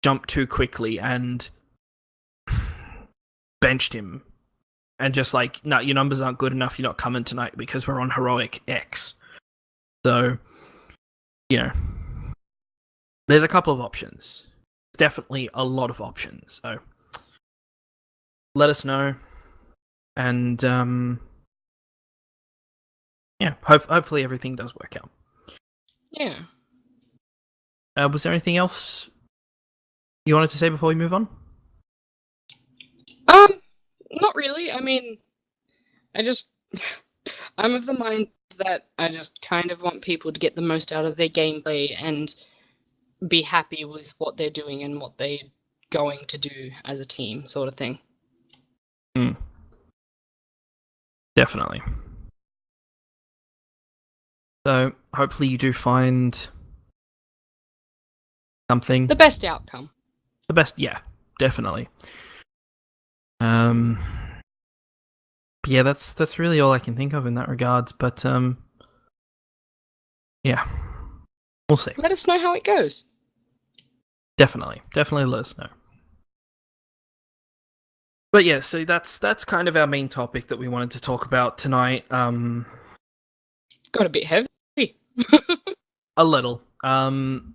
jumped too quickly and benched him. And just no, your numbers aren't good enough, you're not coming tonight because we're on heroic X. So, there's a couple of options. Definitely a lot of options. So, let us know. And, hopefully everything does work out. Yeah. Was there anything else you wanted to say before we move on? Not really. I mean, I'm of the mind that I just kind of want people to get the most out of their gameplay and be happy with what they're doing and what they're going to do as a team, sort of thing. Definitely. So, hopefully you do find something. The best outcome. The best, yeah, definitely. yeah, that's really all I can think of in that regards. But yeah, we'll see. Let us know how it goes. Definitely let us know. But yeah, so that's kind of our main topic that we wanted to talk about tonight. Got a bit heavy. A little. I'm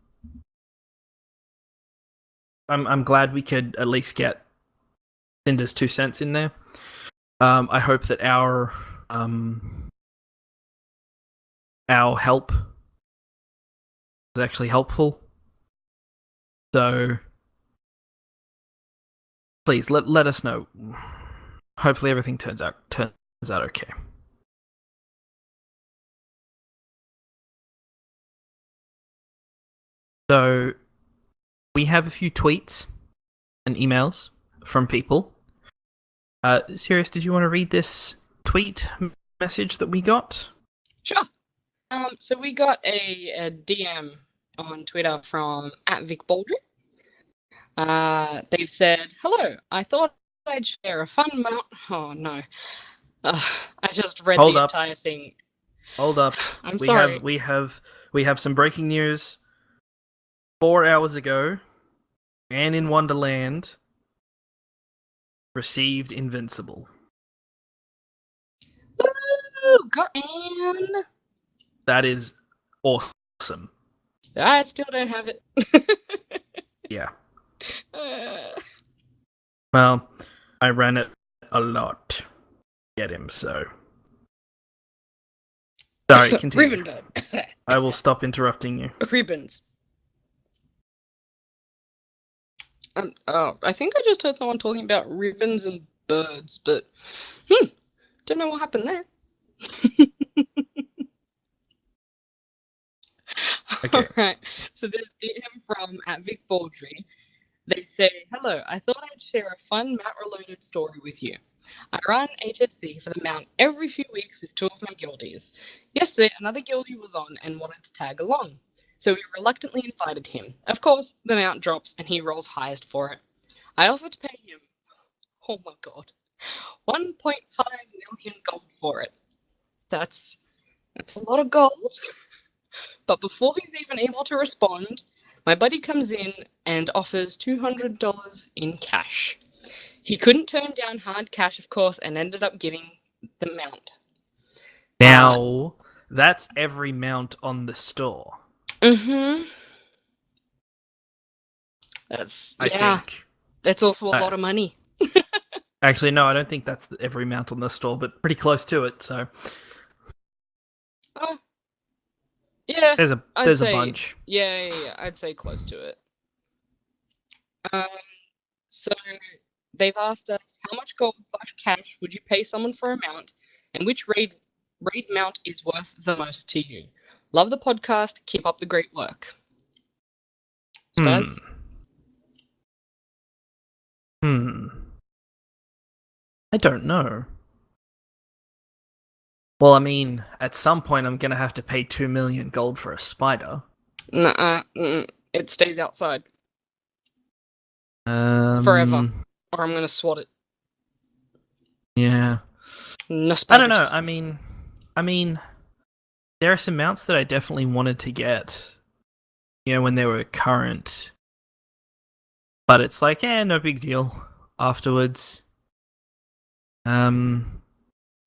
glad we could at least get Cinder's 2 cents in there. I hope that our help is actually helpful. So please let us know. Hopefully everything turns out okay. So we have a few tweets and emails from people. Sirius, did you want to read this tweet message that we got? Sure. So we got a DM on Twitter from @VicBaldry. They've said, "Hello, I thought I'd share a fun mount." Oh no, I just read Hold the up. entire thing. Hold up. I'm sorry. We have some breaking news. 4 hours ago, Anne in Wonderland received Invincible. Woo! Got Anne. That is awesome. I still don't have it. Yeah. Well, I ran it a lot to get him, so. Sorry, continue. Ribbon. I will stop interrupting you. Ribbons. I think I just heard someone talking about ribbons and birds, but don't know what happened there. Okay. Alright, so there's DM from @VicBaldry. They say, "Hello, I thought I'd share a fun mount-related story with you. I run HSC for the mount every few weeks with 2 of my guildies. Yesterday, another guildie was on and wanted to tag along, so we reluctantly invited him. Of course, the mount drops and he rolls highest for it. I offered to pay him, oh my god, 1.5 million gold for it. That's a lot of gold. But before he's even able to respond, my buddy comes in and offers $200 in cash. He couldn't turn down hard cash, of course, and ended up giving the mount. Now, that's every mount on the store. Mm-hmm. I think. That's also a lot of money. Actually, no, I don't think that's every mount on the store, but pretty close to it, so. Oh. Yeah. There's a bunch. Yeah, I'd say close to it. So they've asked us how much gold/cash would you pay someone for a mount, and which raid mount is worth the most to you. Love the podcast. Keep up the great work. Spurs? I don't know. Well, I mean, at some point I'm gonna have to pay 2 million gold for a spider. Nuh-uh. It stays outside. Forever. Or I'm gonna swat it. Yeah. No I don't know. I mean, there are some mounts that I definitely wanted to get, when they were current. But it's like, no big deal afterwards.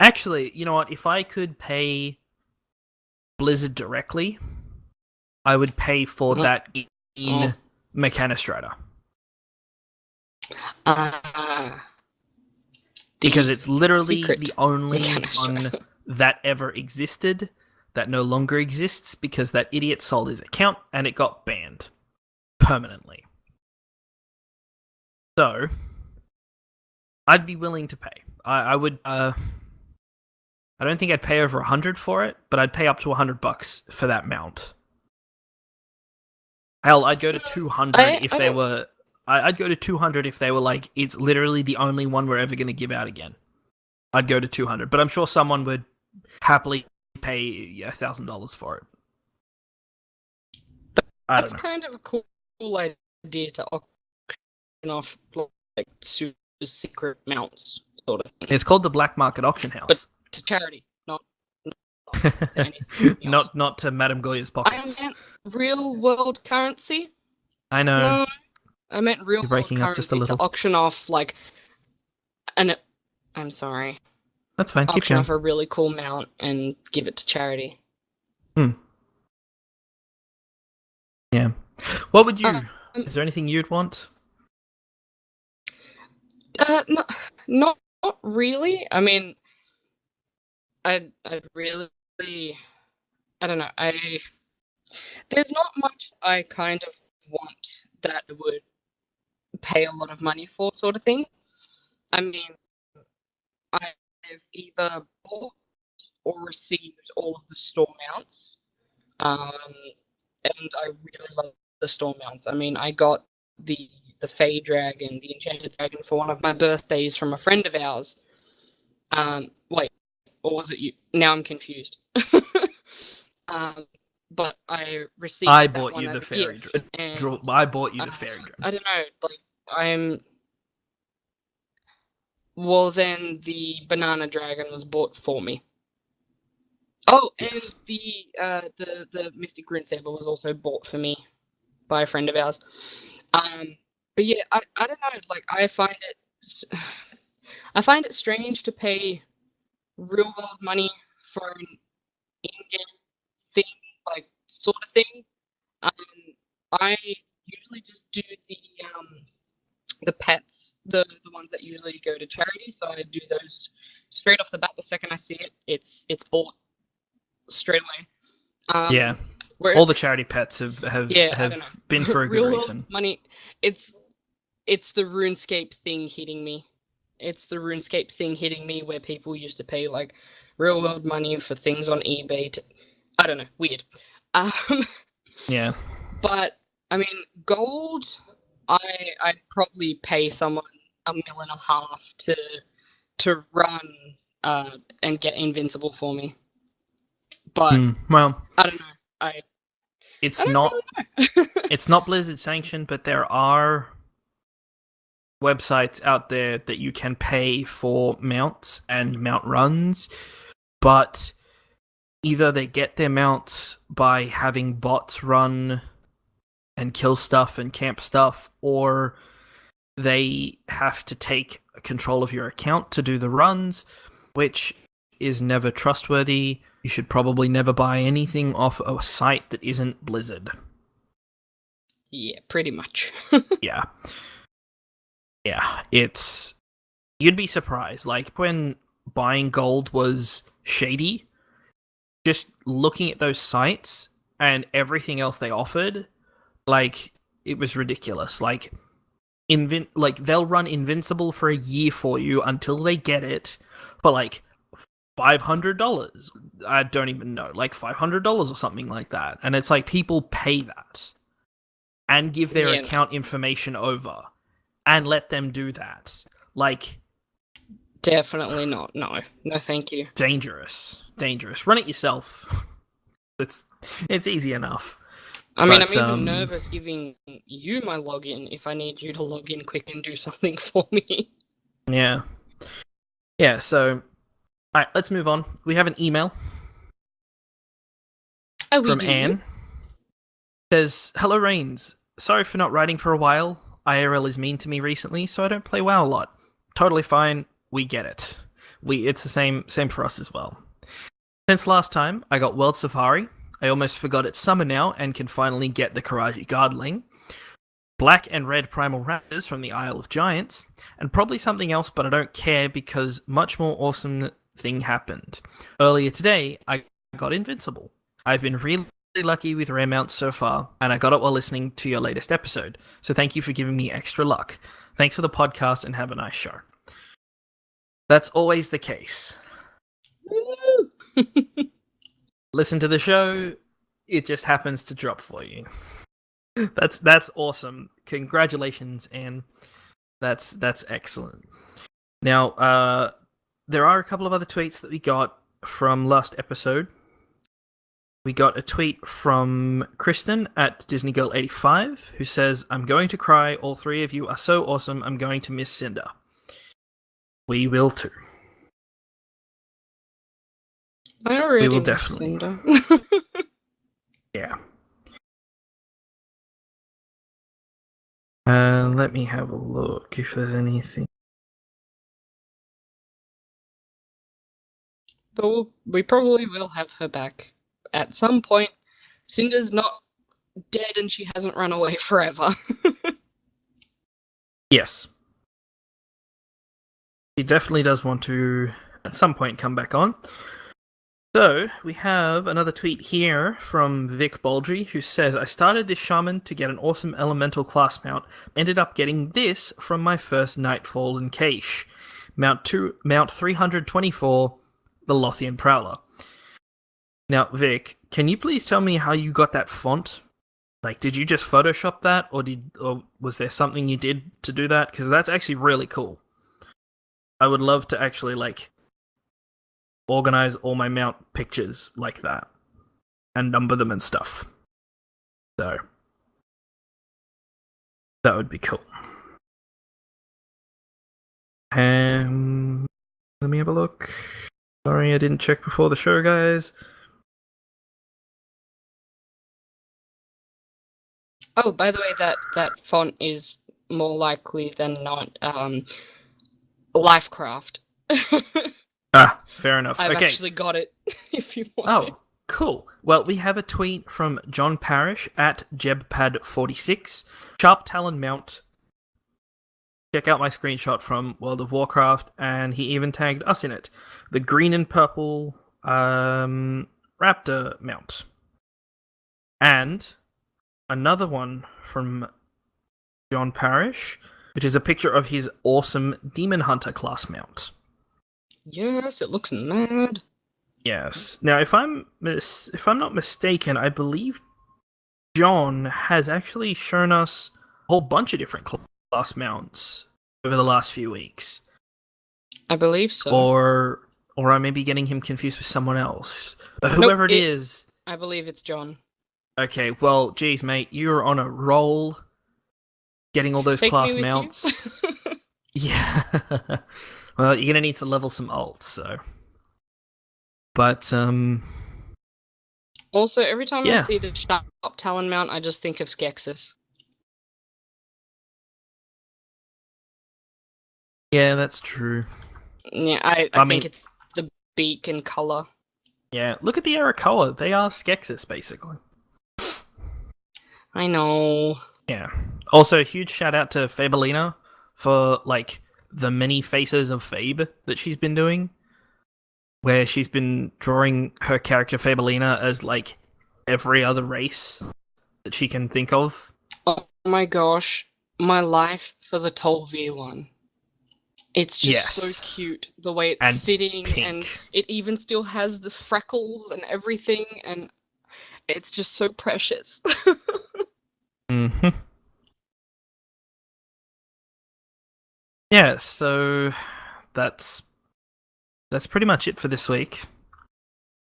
Actually, you know what? If I could pay Blizzard directly, I would pay for that in Mechanistrator. Because it's literally the only one that ever existed that no longer exists because that idiot sold his account and it got banned permanently. So, I'd be willing to pay. I would. I don't think I'd pay over 100 for it, but I'd pay up to $100 for that mount. Hell, I'd go to 200 if they were. I'd go to 200 if they were like, it's literally the only one we're ever going to give out again. I'd go to 200, but I'm sure someone would happily pay $1,000 for it. That's kind of a cool idea to auction off like super secret mounts. sort of thing. It's called the Black Market Auction But House. to charity, not to anything else. not to Madame Goya's pockets. I meant real world currency. I know. No, I meant real You're world breaking up just a currency to little. auction off like I'm sorry. That's fine. Keep Auction going. off a really cool mount and give it to charity. Yeah. What would you? Is there anything you'd want? No, not really. I mean, I'd really, I don't know. There's not much I kind of want that would pay a lot of money for, sort of thing. I mean, I've either bought or received all of the store mounts, and I really love the store mounts. I mean, I got the Fey Dragon, the Enchanted Dragon, for one of my birthdays from a friend of ours. Wait, or was it you? Now I'm confused. But I received. I that bought one you as the a fairy gift, and I bought you the fairy dragon. I don't know. Like well, then the banana dragon was bought for me. Oh, Yes. and the Mystic Rune Saber was also bought for me by a friend of ours. But yeah, I don't know. Like I find it strange to pay real world money for an in-game thing, like sort of thing. I usually just do the pets, the ones that usually go to charity. So I do those straight off the bat. The second I see it, it's bought straight away. Yeah. Whereas, all the charity pets have been for a good real reason. Money, it's the RuneScape thing hitting me. It's the RuneScape thing hitting me where people used to pay like real world money for things on eBay. I don't know, weird. Yeah. But I mean, gold. I'd probably pay someone $1.5 million to run and get invincible for me. But well, I don't know. It's I don't not. Really know. It's not Blizzard sanctioned, but there are websites out there that you can pay for mounts and mount runs, but either they get their mounts by having bots run and kill stuff and camp stuff, or they have to take control of your account to do the runs, which is never trustworthy. You should probably never buy anything off a site that isn't Blizzard. Yeah, pretty much. Yeah. It's... You'd be surprised. Like, when buying gold was shady, just looking at those sites and everything else they offered, like, it was ridiculous. Like, they'll run Invincible for a year for you until they get it for, like, $500. I don't even know, like $500 or something like that. And it's like people pay that and give their account information over and let them do that. Like, definitely not. No, thank you. Dangerous. Run it yourself. It's easy enough. I mean, I'm even nervous giving you my login if I need you to log in quick and do something for me. Yeah. So all right, let's move on. We have an email from Anne. It says, "Hello, Reins. Sorry for not writing for a while. IRL is mean to me recently, so I don't play WoW a lot. Totally fine. We get it. It's the same for us as well. Since last time, I got World Safari. I almost forgot it's summer now and can finally get the Karaji Godling, Black and Red Primal Raptors from the Isle of Giants, and probably something else, but I don't care because much more awesome thing happened. Earlier today, I got Invincible. I've been really lucky with rare mounts so far, and I got it while listening to your latest episode, so thank you for giving me extra luck. Thanks for the podcast and have a nice show." That's always the case. Listen to the show, it just happens to drop for you. That's awesome. Congratulations, Anne. That's excellent. Now, there are a couple of other tweets that we got from last episode. We got a tweet from Kristen at DisneyGirl85, who says, "I'm going to cry. All three of you are so awesome. I'm going to miss Cinder." We will too. I already We will miss definitely. Cinder. Yeah. Let me have a look if there's anything. But we probably will have her back at some point. Cinder's not dead and she hasn't run away forever. Yes. He definitely does want to, at some point, come back on. So, we have another tweet here from Vic Baldry, who says, I started this shaman to get an awesome elemental class mount, ended up getting this from my first Nightfall and Cache. Mount 324, the Lothian Prowler. Now, Vic, can you please tell me how you got that font? Like, did you just Photoshop that, or was there something you did to do that? Because that's actually really cool. I would love to actually, like, organize all my mount pictures like that and number them and stuff. So that would be cool. Let me have a look. Sorry, I didn't check before the show, guys. Oh, by the way, that font is more likely than not Lifecraft. Fair enough. I've okay. actually got it, if you want it. Oh, cool. Well, we have a tweet from John Parrish at JebPad46. Sharp Talon mount. Check out my screenshot from World of Warcraft, and he even tagged us in it. The green and purple Raptor mount. And another one from John Parrish, which is a picture of his awesome Demon Hunter class mount. Yes, it looks mad. Yes. Now, if I'm not mistaken, I believe John has actually shown us a whole bunch of different class mounts over the last few weeks. I believe so. Or I may be getting him confused with someone else. But whoever it is... I believe it's John. Okay, well, geez, mate, you're on a roll getting all those class mounts. Yeah. Well, you're gonna need to level some alts, so... But, Also, every time I see the Sharp Talon mount, I just think of Skeksis. Yeah, that's true. Yeah, I think it's the beak and colour. Yeah, look at the Arakoa. They are Skeksis, basically. I know. Yeah. Also, huge shout out to Fabelina for, like, the many faces of Fabe that she's been doing. Where she's been drawing her character Fabelina as, like, every other race that she can think of. Oh my gosh. My life for the Tol'vir one. It's just so cute, the way it's sitting, pink. And it even still has the freckles and everything, and it's just so precious. Mm-hmm. Yeah, so that's pretty much it for this week.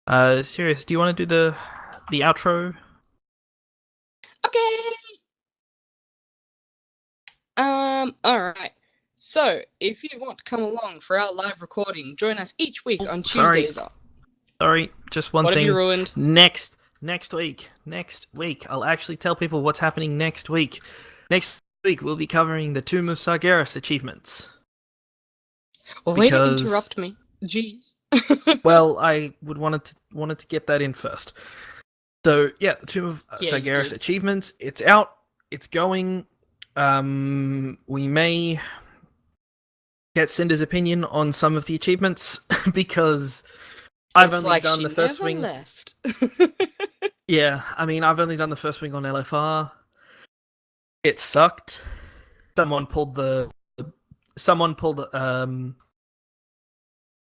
Sirius, do you want to do the outro? Okay. Alright. So, if you want to come along for our live recording, join us each week on Tuesdays. Sorry, just one thing. What have you ruined? Next week, I'll actually tell people what's happening next week. Next week, we'll be covering the Tomb of Sargeras achievements. Well, way to interrupt me. Jeez. Well, I wanted to get that in first. So, yeah, the Tomb of Sargeras achievements, it's out, it's going. We may get Cinder's opinion on some of the achievements because I've only done the first wing. Left. Yeah, I mean, I've only done the first wing on LFR. It sucked. Someone pulled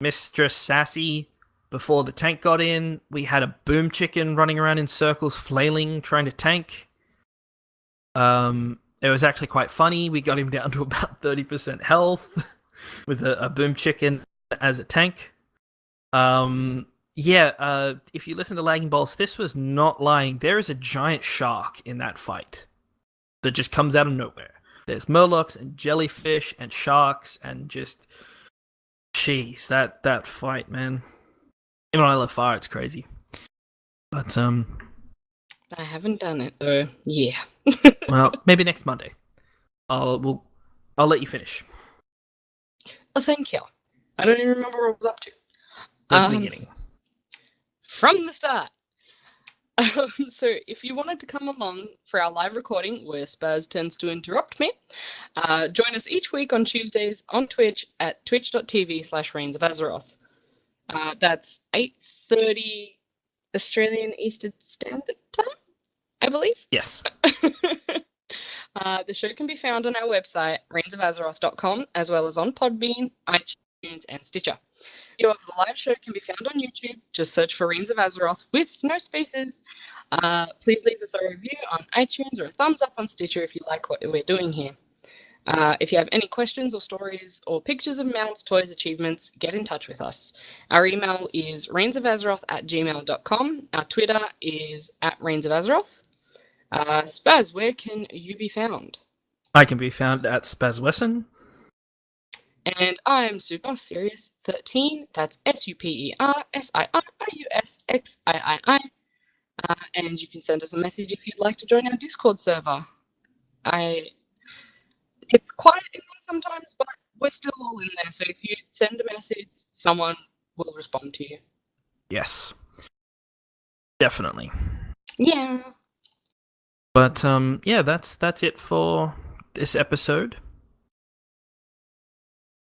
Mistress Sassy before the tank got in. We had a boom chicken running around in circles, flailing, trying to tank. It was actually quite funny. We got him down to about 30% health with a boom chicken as a tank. If you listen to Lagging Balls, this was not lying. There is a giant shark in that fight that just comes out of nowhere. There's murlocs and jellyfish and sharks and just Jeez, that fight, man. Even when I love fire, it's crazy. But I haven't done it though. Yeah. well, maybe next Monday. I'll let you finish. Well, thank you. I don't even remember what I was up to. At the beginning. From the start. So if you wanted to come along for our live recording where Spaz tends to interrupt me, join us each week on Tuesdays on Twitch at twitch.tv/Reins of Azeroth. That's 8:30 Australian Eastern Standard Time, I believe. Yes. The show can be found on our website, reinsofAzeroth.com, as well as on Podbean, iTunes, and Stitcher. The live show can be found on YouTube. Just search for Reins of Azeroth with no spaces. Please leave us a review on iTunes or a thumbs up on Stitcher if you like what we're doing here. If you have any questions or stories or pictures of mounts, toys, achievements, get in touch with us. Our email is reinsofAzeroth@gmail.com. Our Twitter is @reinsofAzeroth. Spaz, where can you be found? I can be found at Spaz Wesson. And I'm Super Serious 13. That's SuperSiriusXii. And you can send us a message if you'd like to join our Discord server. It's quiet in there sometimes, but we're still all in there. So if you send a message, someone will respond to you. Yes. Definitely. Yeah. But yeah, that's it for this episode.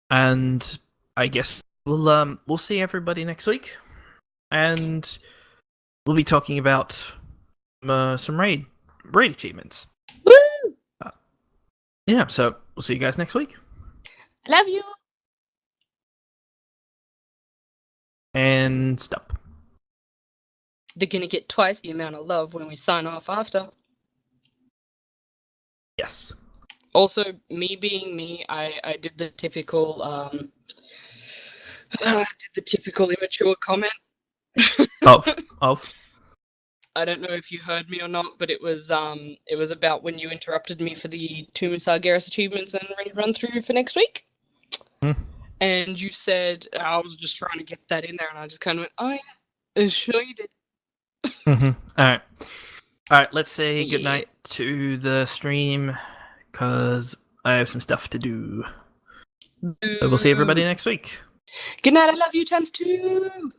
And I guess we'll see everybody next week, and we'll be talking about some raid achievements. Woo! Yeah, so we'll see you guys next week. I love you. And stop. They're gonna get twice the amount of love when we sign off after. Yes. Also, me being me, I did the typical immature comment. Of. I don't know if you heard me or not, but it was about when you interrupted me for the two Sargeras achievements and run through for next week. And you said I was just trying to get that in there, and I just kind of went, "Oh yeah, sure you did." All right. Let's say goodnight to the stream, because I have some stuff to do. So we'll see everybody next week. Good night. I love you times 2.